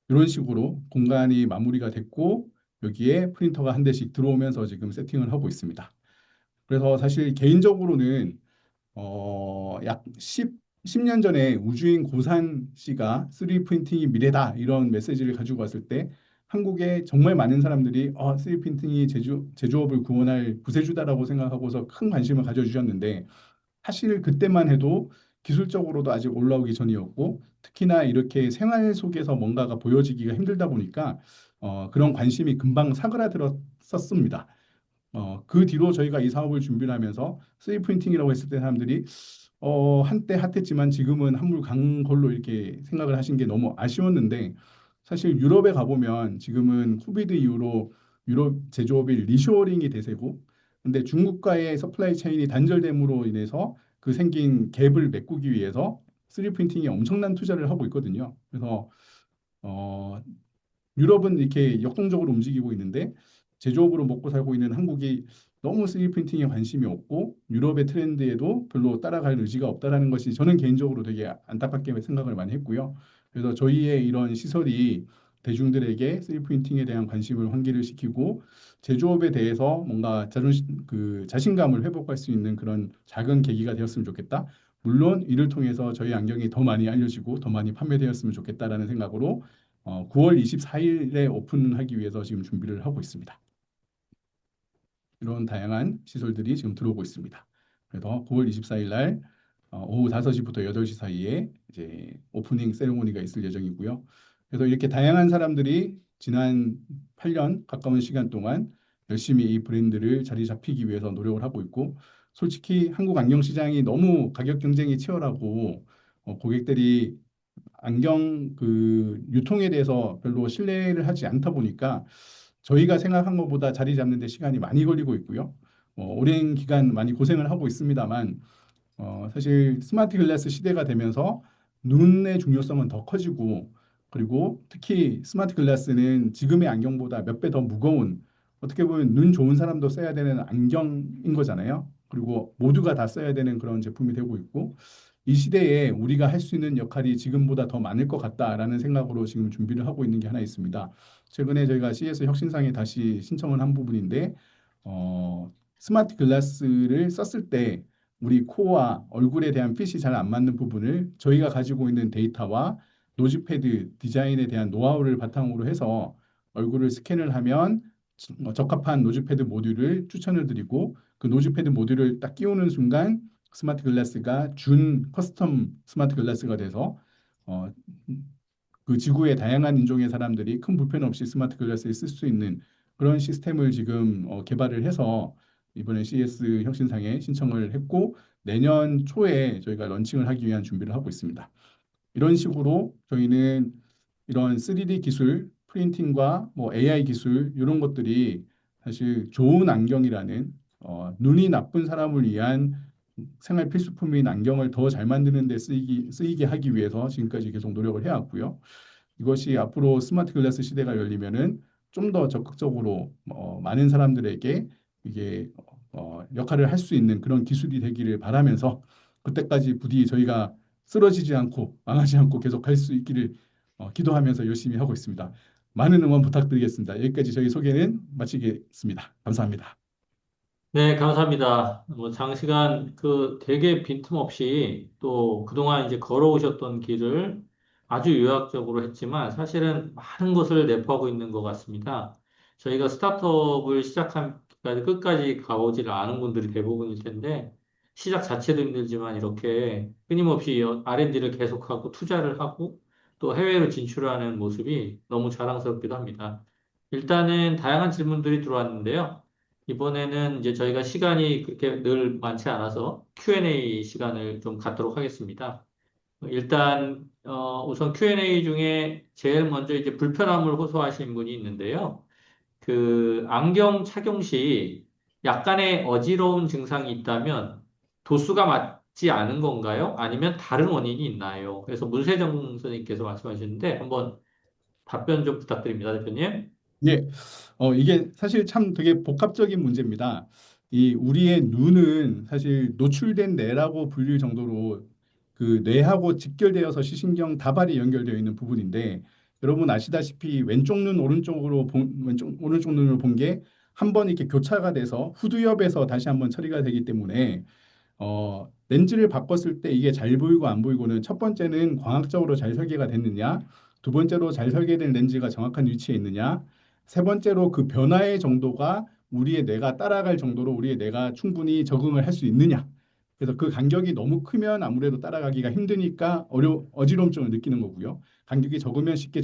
이런 식으로 공간이 마무리가 됐고 여기에 프린터가 한 대씩 들어오면서 지금 세팅을 하고 있습니다. 그래서 사실 개인적으로는 약 10년 전에 우주인 고산 씨가 3D 프린팅이 미래다 이런 메시지를 가지고 왔을 때 한국에 정말 많은 사람들이 3D 프린팅이 제조업을 구원할 구세주다라고 생각하고서 큰 관심을 가져주셨는데 사실 그때만 해도 기술적으로도 아직 올라오기 전이었고 특히나 이렇게 생활 속에서 뭔가가 보여지기가 힘들다 보니까 그런 관심이 금방 사그라들었었습니다. 그 뒤로 저희가 이 사업을 준비를 하면서 3D 프린팅이라고 했을 때 사람들이 한때 핫했지만 지금은 한물 간 걸로 이렇게 생각을 하신 게 너무 아쉬웠는데 사실 유럽에 가보면 지금은 코비드 이후로 유럽 제조업이 리쇼어링이 대세고 근데 중국과의 서플라이 체인이 단절됨으로 인해서 그 생긴 갭을 메꾸기 위해서 3D 프린팅에 엄청난 투자를 하고 있거든요. 그래서 어, 유럽은 이렇게 역동적으로 움직이고 있는데 제조업으로 먹고 살고 있는 한국이 너무 3D 프린팅에 관심이 없고 유럽의 트렌드에도 별로 따라갈 의지가 없다라는 것이 저는 개인적으로 되게 안타깝게 생각을 많이 했고요. 그래서 저희의 이런 시설이 대중들에게 3D 프린팅에 대한 관심을 환기를 시키고 제조업에 대해서 뭔가 자신감을 회복할 수 있는 그런 작은 계기가 되었으면 좋겠다. 물론 이를 통해서 저희 안경이 더 많이 알려지고 더 많이 판매되었으면 좋겠다라는 생각으로 9월 24일에 오픈하기 위해서 지금 준비를 하고 있습니다. 이런 다양한 시설들이 지금 들어오고 있습니다. 그래서 9월 24일 날 오후 5시부터 8시 사이에 이제 오프닝 세레모니가 있을 예정이고요. 그래서 이렇게 다양한 사람들이 지난 8년 가까운 시간 동안 열심히 이 브랜드를 자리 잡히기 위해서 노력을 하고 있고, 솔직히 한국 안경 시장이 너무 가격 경쟁이 치열하고 고객들이 안경 그 유통에 대해서 별로 신뢰를 하지 않다 보니까 저희가 생각한 것보다 자리 잡는 데 시간이 많이 걸리고 있고요. 오랜 기간 많이 고생을 하고 있습니다만 사실 스마트 글라스 시대가 되면서 눈의 중요성은 더 커지고, 그리고 특히 스마트 글라스는 지금의 안경보다 몇 배 더 무거운, 어떻게 보면 눈 좋은 사람도 써야 되는 안경인 거잖아요. 그리고 모두가 다 써야 되는 그런 제품이 되고 있고, 이 시대에 우리가 할 수 있는 역할이 지금보다 더 많을 것 같다라는 생각으로 지금 준비를 하고 있는 게 하나 있습니다. 최근에 저희가 CS 혁신상에 다시 신청을 한 부분인데, 스마트 글라스를 썼을 때 우리 코와 얼굴에 대한 핏이 잘 안 맞는 부분을 저희가 가지고 있는 데이터와 노즈패드 디자인에 대한 노하우를 바탕으로 해서 얼굴을 스캔을 하면 적합한 노즈패드 모듈을 추천을 드리고, 그 노즈패드 모듈을 딱 끼우는 순간 스마트 글라스가 준 커스텀 스마트 글라스가 돼서 어, 그 지구의 다양한 인종의 사람들이 큰 불편 없이 스마트 글라스를 쓸 수 있는 그런 시스템을 지금 개발을 해서 이번에 CS 혁신상에 신청을 했고, 내년 초에 저희가 런칭을 하기 위한 준비를 하고 있습니다. 이런 식으로 저희는 이런 3D 기술, 프린팅과 뭐 AI 기술 이런 것들이 사실 좋은 안경이라는 눈이 나쁜 사람을 위한 생활 필수품인 안경을 더 잘 만드는 데 쓰이게 하기 위해서 지금까지 계속 노력을 해왔고요. 이것이 앞으로 스마트 글라스 시대가 열리면은 좀 더 적극적으로 많은 사람들에게 이게 역할을 할 수 있는 그런 기술이 되기를 바라면서, 그때까지 부디 저희가 쓰러지지 않고 망하지 않고 계속 할 수 있기를 기도하면서 열심히 하고 있습니다. 많은 응원 부탁드리겠습니다. 여기까지 저희 소개는 마치겠습니다. 감사합니다. 네, 감사합니다. 뭐 장시간 그 되게 빈틈없이 또 그동안 이제 걸어오셨던 길을 아주 요약적으로 했지만 사실은 많은 것을 내포하고 있는 것 같습니다. 저희가 스타트업을 시작하기까지 끝까지 가보지를 않은 분들이 대부분일 텐데 시작 자체도 힘들지만 이렇게 끊임없이 R&D를 계속하고 투자를 하고 또 해외로 진출하는 모습이 너무 자랑스럽기도 합니다. 일단은 다양한 질문들이 들어왔는데요. 이번에는 이제 저희가 시간이 그렇게 늘 많지 않아서 Q&A 시간을 좀 갖도록 하겠습니다. 일단 우선 Q&A 중에 제일 먼저 이제 불편함을 호소하신 분이 있는데요. 그 안경 착용 시 약간의 어지러운 증상이 있다면 도수가 맞지 않은 건가요? 아니면 다른 원인이 있나요? 그래서 문세정 선생님께서 말씀하셨는데 한번 답변 좀 부탁드립니다, 대표님. 예, 이게 사실 참 되게 복합적인 문제입니다. 이 우리의 눈은 사실 노출된 뇌라고 불릴 정도로 그 뇌하고 직결되어서 시신경 다발이 연결되어 있는 부분인데, 여러분 아시다시피 왼쪽 눈 오른쪽으로 왼쪽 오른쪽 눈을 본 게 한 번 이렇게 교차가 돼서 후두엽에서 다시 한번 처리가 되기 때문에 렌즈를 바꿨을 때 이게 잘 보이고 안 보이고는 첫 번째는 광학적으로 잘 설계가 됐느냐, 두 번째로 잘 설계된 렌즈가 정확한 위치에 있느냐, 세 번째로 그 변화의 정도가 우리의 뇌가 따라갈 정도로 우리의 뇌가 충분히 적응을 할 수 있느냐. 그래서 그 간격이 너무 크면 아무래도 따라가기가 힘드니까 어지러움증을 느끼는 거고요. 간격이 적으면 쉽게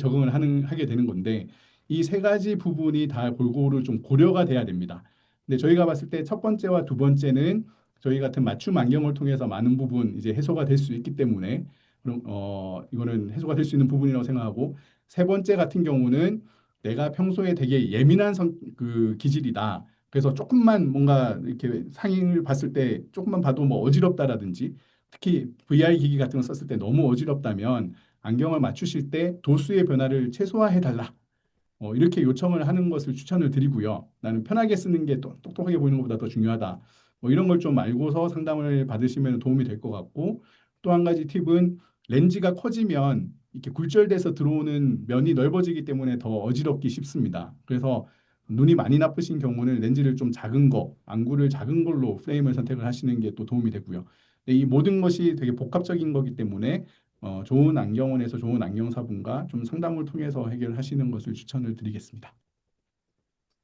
하게 되는 건데, 이 세 가지 부분이 다 골고루 좀 고려가 돼야 됩니다. 근데 저희가 봤을 때 첫 번째와 두 번째는 저희 같은 맞춤 안경을 통해서 많은 부분 이제 해소가 될 수 있기 때문에 그럼 이거는 해소가 될 수 있는 부분이라고 생각하고, 세 번째 같은 경우는 내가 평소에 되게 예민한 그 기질이다. 그래서 조금만 뭔가 이렇게 상황을 봤을 때 조금만 봐도 뭐 어지럽다라든지, 특히 VR 기기 같은 거 썼을 때 너무 어지럽다면 안경을 맞추실 때 도수의 변화를 최소화해 달라. 이렇게 요청을 하는 것을 추천을 드리고요. 나는 편하게 쓰는 게 똑똑하게 보이는 것보다 더 중요하다. 뭐 이런 걸 좀 알고서 상담을 받으시면 도움이 될 것 같고, 또 한 가지 팁은 렌즈가 커지면 이렇게 굴절돼서 들어오는 면이 넓어지기 때문에 더 어지럽기 쉽습니다. 그래서 눈이 많이 나쁘신 경우는 렌즈를 좀 작은 거, 안구를 작은 걸로 프레임을 선택을 하시는 게 또 도움이 되고요. 이 모든 것이 되게 복합적인 거기 때문에 좋은 안경원에서 좋은 안경사분과 좀 상담을 통해서 해결하시는 것을 추천을 드리겠습니다.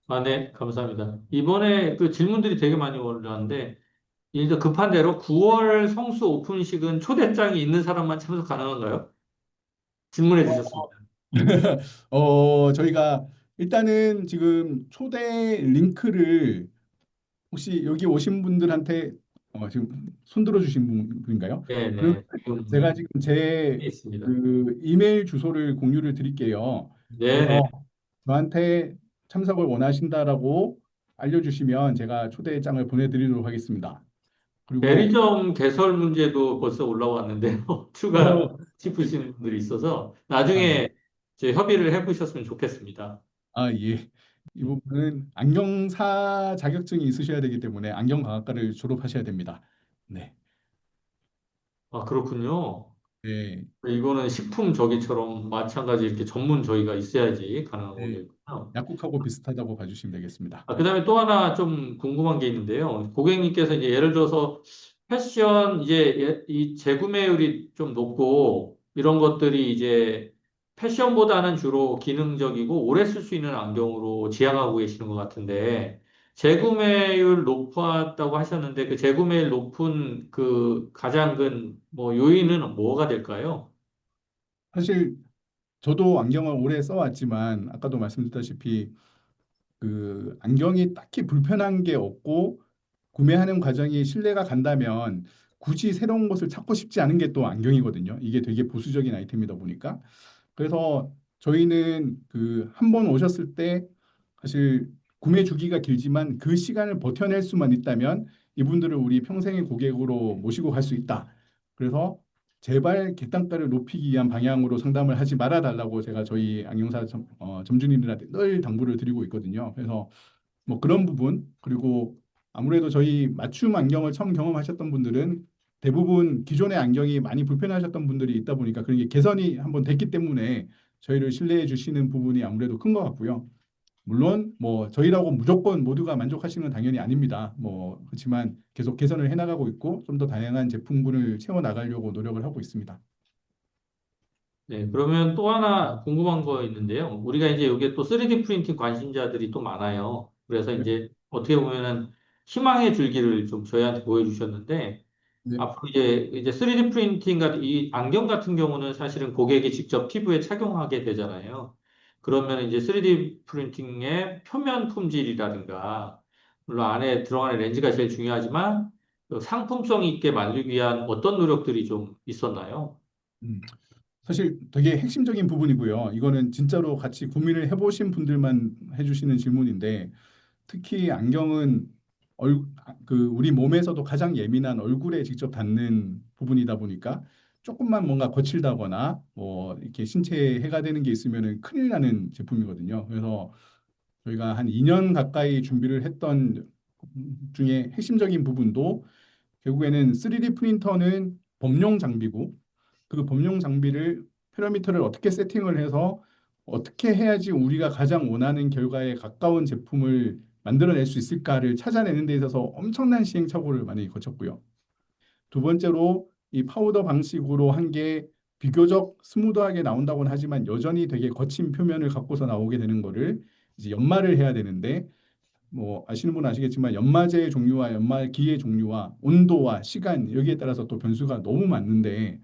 아, 네, 감사합니다. 이번에 그 질문들이 되게 많이 올라왔는데, 일단 급한 대로 9월 성수 오픈식은 초대장이 있는 사람만 참석 가능한가요? 질문해 주셨습니다. 저희가 일단은 지금 초대 링크를 혹시 여기 오신 분들한테 지금 손들어 주신 분인가요? 네, 그럼 네. 지금 제가 지금 제 있습니다. 그 이메일 주소를 공유를 드릴게요. 네, 네. 그래서 저한테 참석을 원하신다라고 알려주시면 제가 초대장을 보내드리도록 하겠습니다. 그리고 대리점 개설 문제도 벌써 올라왔는데요. 추가 싶으신 분들이 있어서 아, 예. 나중에 이제 협의를 해보셨으면 좋겠습니다. 예. 이 부분은 안경사 자격증이 있으셔야 되기 때문에 안경광학과를 졸업하셔야 됩니다. 네. 아, 그렇군요. 네. 이거는 식품 저기처럼 마찬가지 이렇게 전문 저희가 있어야지 가능한 네. 거겠군요. 약국하고 비슷하다고 봐주시면 되겠습니다. 아, 그다음에 또 하나 좀 궁금한 게 있는데요. 고객님께서 이제 예를 들어서 패션 이제 이 재구매율이 좀 높고 이런 것들이 이제 패션보다는 주로 기능적이고 오래 쓸 수 있는 안경으로 지향하고 계시는 것 같은데 재구매율 높았다고 하셨는데 그 재구매율 높은 그 가장 큰 뭐 요인은 뭐가 될까요? 사실 저도 안경을 오래 써왔지만 아까도 말씀드렸다시피 그 안경이 딱히 불편한 게 없고 구매하는 과정이 신뢰가 간다면 굳이 새로운 것을 찾고 싶지 않은 게 또 안경이거든요. 이게 되게 보수적인 아이템이다 보니까. 그래서 저희는 그 한 번 오셨을 때 사실 구매 주기가 길지만 그 시간을 버텨낼 수만 있다면 이분들을 우리 평생의 고객으로 모시고 갈 수 있다. 그래서 제발 객단가를 높이기 위한 방향으로 상담을 하지 말아 달라고 제가 저희 안경사 점주님들한테 늘 당부를 드리고 있거든요. 그래서 뭐 그런 부분 그리고 아무래도 저희 맞춤 안경을 처음 경험하셨던 분들은 대부분 기존의 안경이 많이 불편하셨던 분들이 있다 보니까 그런 게 개선이 한번 됐기 때문에 저희를 신뢰해 주시는 부분이 아무래도 큰 것 같고요. 물론 뭐 저희라고 무조건 모두가 만족하시는 건 당연히 아닙니다. 뭐 그렇지만 계속 개선을 해나가고 있고 좀 더 다양한 제품군을 채워 나가려고 노력을 하고 있습니다. 네, 그러면 또 하나 궁금한 거 있는데요. 우리가 이제 여기에 또 3D 프린팅 관심자들이 또 많아요. 그래서 네, 이제 어떻게 보면은 희망의 줄기를 좀 저희한테 보여주셨는데, 네. 앞으로 이제 3D 프린팅 같은 이 안경 같은 경우는 사실은 고객이 직접 피부에 착용하게 되잖아요. 그러면 이제 3D 프린팅의 표면 품질이라든가, 물론 안에 들어가는 렌즈가 제일 중요하지만, 그 상품성 있게 만들기 위한 어떤 노력들이 좀 있었나요? 음. 사실 되게 핵심적인 부분이고요. 이거는 진짜로 같이 고민을 해보신 분들만 해주시는 질문인데 특히 안경은 그 우리 몸에서도 가장 예민한 얼굴에 직접 닿는 부분이다 보니까 조금만 뭔가 거칠다거나 뭐 이렇게 신체에 해가 되는 게 있으면은 큰일 나는 제품이거든요. 그래서 저희가 한 2년 가까이 준비를 했던 중에 핵심적인 부분도 결국에는 3D 프린터는 범용 장비고 그 범용 장비를 패러미터를 어떻게 세팅을 해서 어떻게 해야지 우리가 가장 원하는 결과에 가까운 제품을 만들어낼 수 있을까를 찾아내는 데 있어서 엄청난 시행착오를 많이 거쳤고요. 두 번째로 이 파우더 방식으로 한 게 비교적 스무드하게 나온다고는 하지만 여전히 되게 거친 표면을 갖고서 나오게 되는 거를 이제 연마를 해야 되는데 뭐 아시는 분은 아시겠지만 연마제의 종류와 연마기의 종류와 온도와 시간 여기에 따라서 또 변수가 너무 많은데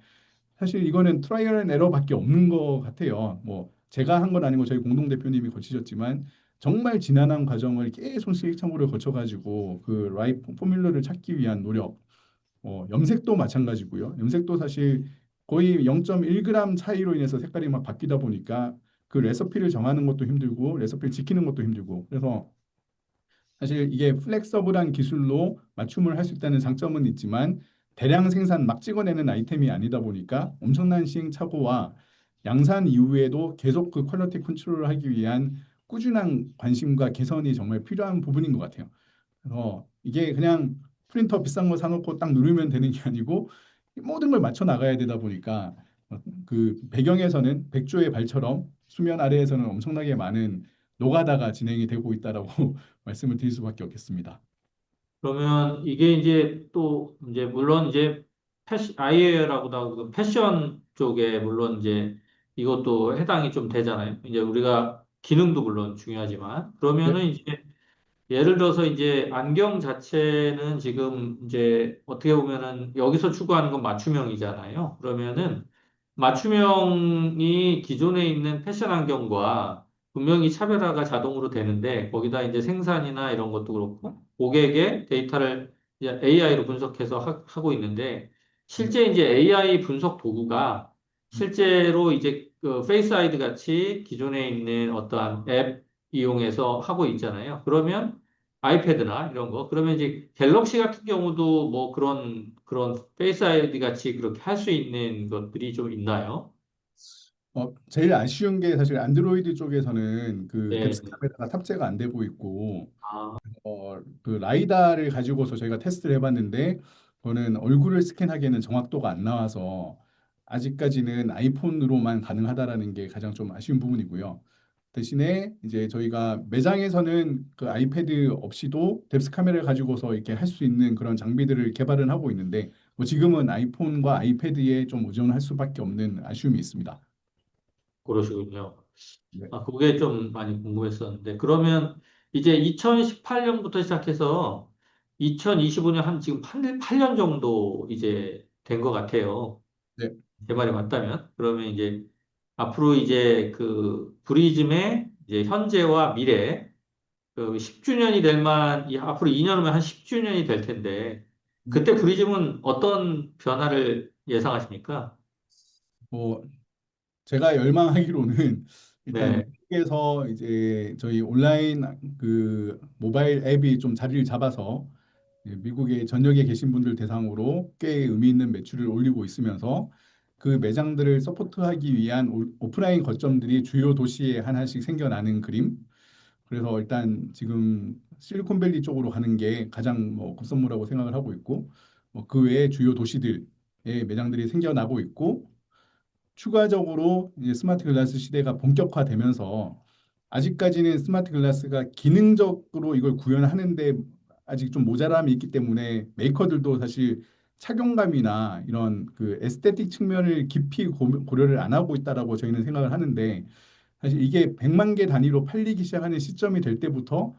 사실 이거는 트라이얼 앤 에러밖에 없는 것 같아요. 뭐 제가 한 건 아니고 저희 공동 대표님이 거치셨지만 정말 지난한 과정을 계속 시행착오를 거쳐가지고 그 라이 포뮬러를 찾기 위한 노력. 염색도 마찬가지고요. 염색도 사실 거의 0.1g 차이로 인해서 색깔이 막 바뀌다 보니까 그 레시피를 정하는 것도 힘들고 레시피를 지키는 것도 힘들고 그래서 사실 이게 플렉서블한 기술로 맞춤을 할 수 있다는 장점은 있지만 대량 생산 막 찍어내는 아이템이 아니다 보니까 엄청난 시행착오와 양산 이후에도 계속 그 퀄리티 컨트롤을 하기 위한 꾸준한 관심과 개선이 정말 필요한 부분인 것 같아요. 그래서 이게 그냥 프린터 비싼 거 사놓고 딱 누르면 되는 게 아니고 모든 걸 맞춰 나가야 되다 보니까 그 배경에서는 백조의 발처럼 수면 아래에서는 엄청나게 많은 노가다가 진행이 되고 있다라고 말씀을 드릴 수밖에 없겠습니다. 그러면 이게 이제 또 이제 물론 이제 아이웨어라고도 하고 그 패션 쪽에 물론 이제 이것도 해당이 좀 되잖아요. 이제 우리가 기능도 물론 중요하지만 네, 그러면은 이제 예를 들어서 이제 안경 자체는 지금 이제 어떻게 보면은 여기서 추구하는 건 맞춤형이잖아요. 그러면은 맞춤형이 기존에 있는 패션 안경과 분명히 차별화가 자동으로 되는데 거기다 이제 생산이나 이런 것도 그렇고 고객의 데이터를 이제 AI로 분석해서 하고 있는데 네, 실제 이제 AI 분석 도구가 실제로 이제 그 페이스 아이디 같이 기존에 있는 어떠한 앱 이용해서 하고 있잖아요. 그러면 아이패드나 이런 거. 그러면 이제 갤럭시 같은 경우도 뭐 그런 페이스 아이디 같이 그렇게 할 수 있는 것들이 좀 있나요? 제일 아쉬운 게 사실 안드로이드 쪽에서는 그 네. 뎁스 카메라가 탑재가 안 되고 있고 아, 그 라이다를 가지고서 저희가 테스트를 해봤는데 그거는 얼굴을 스캔하기에는 정확도가 안 나와서 아직까지는 아이폰으로만 가능하다라는 게 가장 좀 아쉬운 부분이고요. 대신에 이제 저희가 매장에서는 그 아이패드 없이도 뎁스 카메라를 가지고서 이렇게 할 수 있는 그런 장비들을 개발은 하고 있는데 뭐 지금은 아이폰과 아이패드에 좀 의존할 수밖에 없는 아쉬움이 있습니다. 그러시군요. 네. 아, 그게 좀 많이 궁금했었는데. 그러면 이제 2018년부터 시작해서 2025년 한 지금 8년 정도 이제 된 것 같아요. 네. 제 말이 맞다면. 그러면 이제 앞으로 이제 그 브리즘의 이제 현재와 미래 그 10주년이 앞으로 2년 후면 한 10주년이 될 텐데, 그때 브리즘은 어떤 변화를 예상하십니까? 뭐 제가 열망하기로는 일단 네, 미국에서 이제 저희 온라인 그 모바일 앱이 좀 자리를 잡아서 미국의 전역에 계신 분들 대상으로 꽤 의미 있는 매출을 올리고 있으면서 그 매장들을 서포트하기 위한 오프라인 거점들이 주요 도시에 하나씩 생겨나는 그림. 그래서 일단 지금 실리콘밸리 쪽으로 가는 게 가장 뭐 급선무라고 생각을 하고 있고 그 외에 주요 도시들에 매장들이 생겨나고 있고 추가적으로 이제 스마트 글라스 시대가 본격화되면서 아직까지는 스마트 글라스가 기능적으로 이걸 구현하는데 아직 좀 모자람이 있기 때문에 메이커들도 사실 착용감이나 이런 그 에스테틱 측면을 깊이 고려를 안 하고 있다라고 저희는 생각을 하는데 사실 이게 100만 개 단위로 팔리기 시작하는 시점이 될 때부터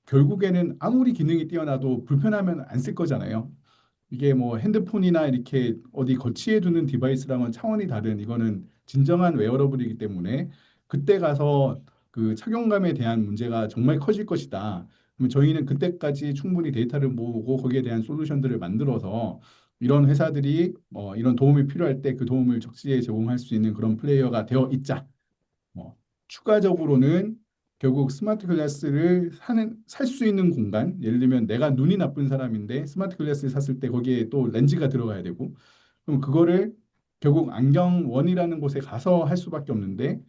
결국에는 아무리 기능이 뛰어나도 불편하면 안 쓸 거잖아요. 이게 뭐 핸드폰이나 이렇게 어디 거치해 두는 디바이스랑은 차원이 다른 이거는 진정한 웨어러블이기 때문에 그때 가서 그 착용감에 대한 문제가 정말 커질 것이다. 그러면 저희는 그때까지 충분히 데이터를 모으고 거기에 대한 솔루션들을 만들어서 이런 회사들이 이런 도움이 필요할 때 그 도움을 적시에 제공할 수 있는 그런 플레이어가 되어 있자. 뭐 추가적으로는 결국 스마트 글라스를 살 수 있는 공간, 예를 들면 내가 눈이 나쁜 사람인데 스마트 글라스를 샀을 때 거기에 또 렌즈가 들어가야 되고, 그럼 그거를 결국 안경원이라는 곳에 가서 할 수밖에 없는데,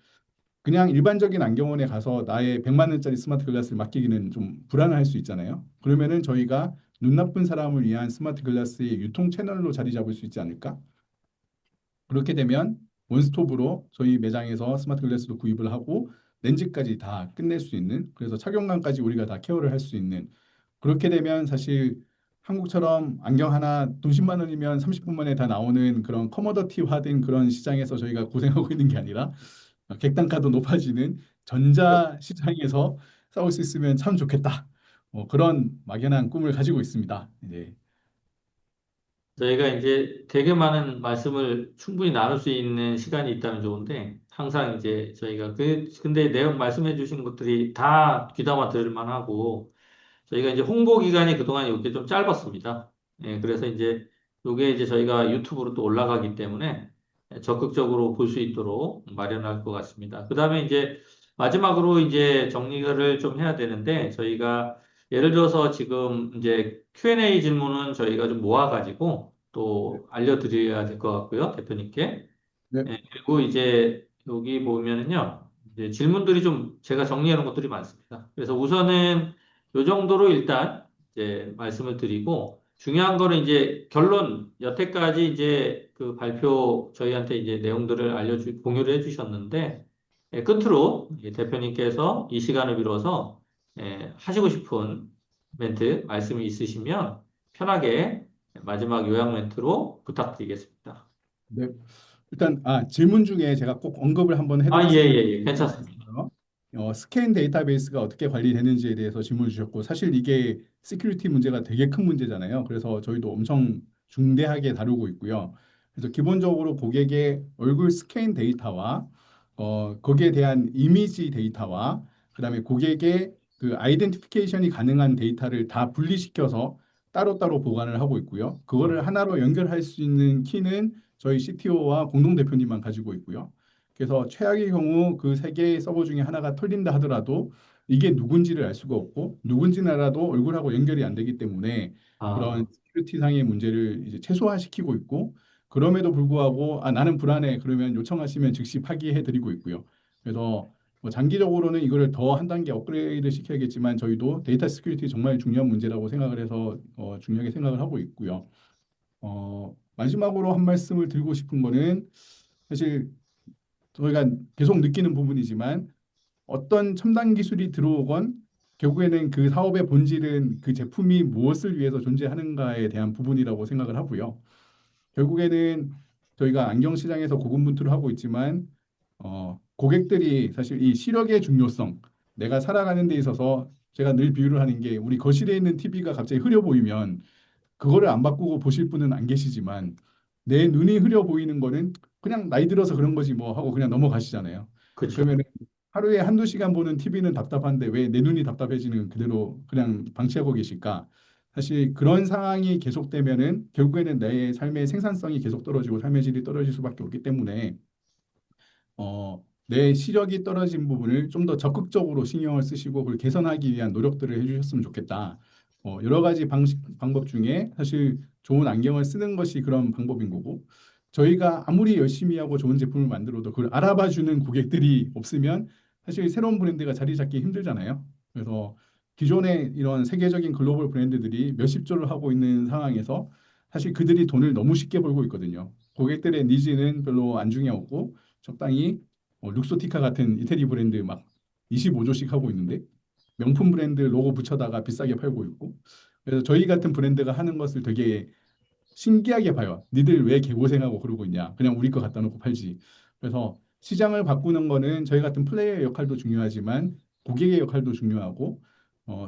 그냥 일반적인 안경원에 가서 나의 100만 원짜리 스마트 글라스를 맡기기는 좀 불안할 수 있잖아요. 그러면은 저희가 눈 나쁜 사람을 위한 스마트 글라스의 유통 채널로 자리 잡을 수 있지 않을까? 그렇게 되면 원스톱으로 저희 매장에서 스마트 글라스도 구입을 하고 렌즈까지 다 끝낼 수 있는 그래서 착용감까지 우리가 다 케어를 할 수 있는 그렇게 되면 사실 한국처럼 안경 하나 돈 10만 원이면 30분 만에 다 나오는 그런 커머더티화된 그런 시장에서 저희가 고생하고 있는 게 아니라 객단가도 높아지는 전자 시장에서 싸울 수 있으면 참 좋겠다. 그런 막연한 꿈을 가지고 있습니다. 이제 저희가 이제 되게 많은 말씀을 충분히 나눌 수 있는 시간이 있다면 좋은데, 항상 이제 저희가 근데 내용 말씀해 주신 것들이 다 귀담아 들을 만하고, 저희가 이제 홍보 기간이 그동안 이렇게 좀 짧았습니다. 예, 그래서 이제 이게 이제 저희가 유튜브로 또 올라가기 때문에 적극적으로 볼 수 있도록 마련할 것 같습니다. 그다음에 이제 마지막으로 이제 정리를 좀 해야 되는데 저희가 예를 들어서 지금 이제 Q&A 질문은 저희가 좀 모아가지고 또 알려드려야 될 것 같고요, 대표님께. 네, 예, 그리고 이제 여기 보면은요, 이제 질문들이 좀 제가 정리해 놓은 것들이 많습니다. 그래서 우선은 요 정도로 일단 이제 말씀을 드리고, 중요한 거는 이제 결론, 여태까지 이제 그 발표 저희한테 이제 내용들을 공유를 해 주셨는데, 예, 끝으로 이제 대표님께서 이 시간을 빌어서 하시고 싶은 멘트, 말씀이 있으시면 편하게 마지막 요약 멘트로 부탁드리겠습니다. 네. 일단 질문 중에 제가 꼭 언급을 한번 아, 예, 해드렸으면 예, 예. 하는 게 괜찮습니다. 있어요. 스캔 데이터베이스가 어떻게 관리되는지에 대해서 질문을 주셨고 사실 이게 시큐리티 문제가 되게 큰 문제잖아요. 그래서 저희도 엄청 중대하게 다루고 있고요. 그래서 기본적으로 고객의 얼굴 스캔 데이터와 거기에 대한 이미지 데이터와 그다음에 고객의 그 아이덴티피케이션이 가능한 데이터를 다 분리시켜서 따로따로 보관을 하고 있고요. 그거를 하나로 연결할 수 있는 키는 저희 CTO와 공동 대표님만 가지고 있고요. 그래서 최악의 경우 그 세 개의 서버 중에 하나가 털린다 하더라도 이게 누군지를 알 수가 없고 누군지는 알아도 얼굴하고 연결이 안 되기 때문에 그런 아, 시큐리티 상의 문제를 이제 최소화시키고 있고 그럼에도 불구하고 나는 불안해 그러면 요청하시면 즉시 파기해 드리고 있고요. 그래서 뭐 장기적으로는 이거를 더 한 단계 업그레이드 시켜야겠지만 저희도 데이터 시큐리티 정말 중요한 문제라고 생각을 해서 중요하게 생각을 하고 있고요. 마지막으로 한 말씀을 드리고 싶은 거는 사실 저희가 계속 느끼는 부분이지만 어떤 첨단 기술이 들어오건 결국에는 그 사업의 본질은 그 제품이 무엇을 위해서 존재하는가에 대한 부분이라고 생각을 하고요. 결국에는 저희가 안경 시장에서 고군분투를 하고 있지만 고객들이 사실 이 시력의 중요성, 내가 살아가는 데 있어서 제가 늘 비유를 하는 게 우리 거실에 있는 TV가 갑자기 흐려 보이면 그거를 안 바꾸고 보실 분은 안 계시지만 내 눈이 흐려 보이는 거는 그냥 나이 들어서 그런 거지 뭐 하고 그냥 넘어가시잖아요. 그렇죠. 그러면 하루에 한두 시간 보는 TV는 답답한데 왜 내 눈이 답답해지는 그대로 그냥 방치하고 계실까? 사실 그런 상황이 계속되면은 결국에는 내 삶의 생산성이 계속 떨어지고 삶의 질이 떨어질 수밖에 없기 때문에 내 시력이 떨어진 부분을 좀 더 적극적으로 신경을 쓰시고 그걸 개선하기 위한 노력들을 해주셨으면 좋겠다. 여러 가지 방법 중에 사실 좋은 안경을 쓰는 것이 그런 방법인 거고 저희가 아무리 열심히 하고 좋은 제품을 만들어도 그걸 알아봐 주는 고객들이 없으면 사실 새로운 브랜드가 자리 잡기 힘들잖아요. 그래서 기존의 이런 세계적인 글로벌 브랜드들이 몇십 조를 하고 있는 상황에서 사실 그들이 돈을 너무 쉽게 벌고 있거든요. 고객들의 니즈는 별로 안중에 없고 적당히 룩소티카 같은 이태리 브랜드 막 25조씩 하고 있는데 명품 브랜드 로고 붙여다가 비싸게 팔고 있고 그래서 저희 같은 브랜드가 하는 것을 되게 신기하게 봐요. 니들 왜 개고생하고 그러고 있냐. 그냥 우리 거 갖다 놓고 팔지. 그래서 시장을 바꾸는 거는 저희 같은 플레이어의 역할도 중요하지만 고객의 역할도 중요하고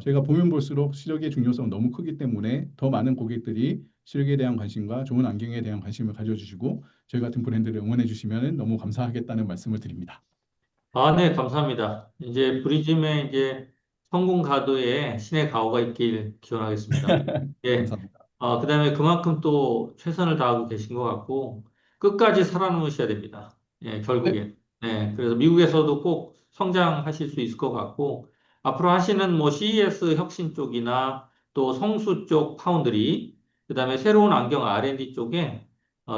저희가 보면 볼수록 시력의 중요성은 너무 크기 때문에 더 많은 고객들이 시력에 대한 관심과 좋은 안경에 대한 관심을 가져주시고 저희 같은 브랜드를 응원해 주시면 너무 감사하겠다는 말씀을 드립니다. 아, 네, 감사합니다. 이제 브리즘의 이제 성공 가도에 신의 가호가 있길 기원하겠습니다. 예. 감사합니다. 그다음에 그만큼 또 최선을 다하고 계신 것 같고, 끝까지 살아남으셔야 됩니다. 예, 네, 결국엔. 네. 그래서 미국에서도 꼭 성장하실 수 있을 것 같고, 앞으로 하시는 뭐 CES 혁신 쪽이나 또 성수 쪽 파운드리, 그다음에 새로운 안경 R&D 쪽에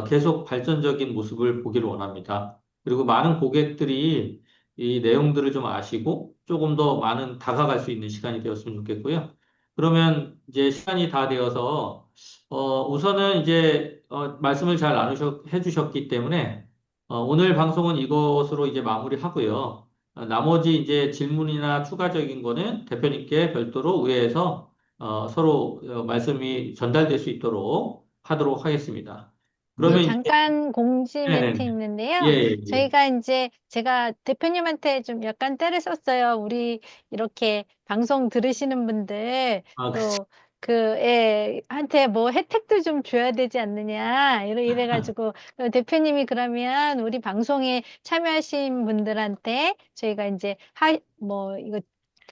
계속 발전적인 모습을 보기를 원합니다. 그리고 많은 고객들이 이 내용들을 좀 아시고 조금 더 많은 다가갈 수 있는 시간이 되었으면 좋겠고요. 그러면 이제 시간이 다 되어서 우선은 이제 말씀을 잘 해주셨기 때문에 오늘 방송은 이것으로 이제 마무리하고요. 나머지 이제 질문이나 추가적인 거는 대표님께 별도로 의뢰해서 서로 말씀이 전달될 수 있도록 하도록 하겠습니다. 네, 그러면 이제 잠깐 공지 멘트 네네. 예, 있는데요. 예, 예. 저희가 이제 제가 대표님한테 좀 약간 때를 썼어요. 우리 이렇게 방송 들으시는 분들 아, 그치. 또 한테 뭐 혜택도 좀 줘야 되지 않느냐. 이래가지고 대표님이 그러면 우리 방송에 참여하신 분들한테 저희가 이제 뭐 이거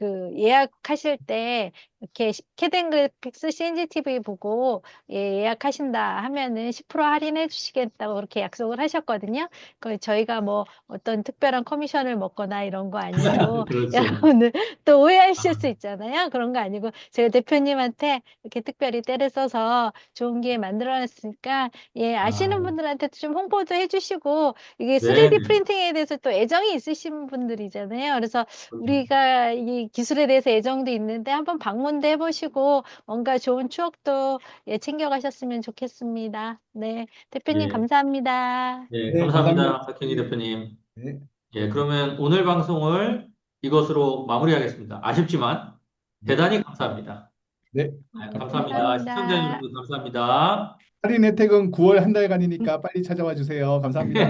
예약하실 때 이렇게 캐덴 그래픽스 CNGTV 보고 예약하신다 하면은 10% 할인해 주시겠다고 그렇게 약속을 하셨거든요. 저희가 뭐 어떤 특별한 커미션을 먹거나 이런 거 아니고 그렇죠. 여러분들 또 오해하실 수 아, 있잖아요. 그런 거 아니고 제가 대표님한테 이렇게 특별히 때를 써서 좋은 기회 만들어놨으니까 아시는 아, 분들한테도 좀 홍보도 해주시고 이게 네. 3D 프린팅에 대해서 또 애정이 있으신 분들이잖아요. 그래서 우리가 이 기술에 대해서 애정도 있는데 한번 방문도 해보시고 뭔가 좋은 추억도 챙겨가셨으면 좋겠습니다. 네, 대표님 예, 감사합니다. 예, 네, 감사합니다. 감사합니다. 박현희 대표님. 네, 예, 그러면 오늘 방송을 이것으로 마무리하겠습니다. 아쉽지만 네, 대단히 감사합니다. 네. 네. 감사합니다. 시청자 감사합니다. 여러분 감사합니다. 할인 혜택은 9월 한 달간이니까 빨리 찾아와 주세요. 감사합니다.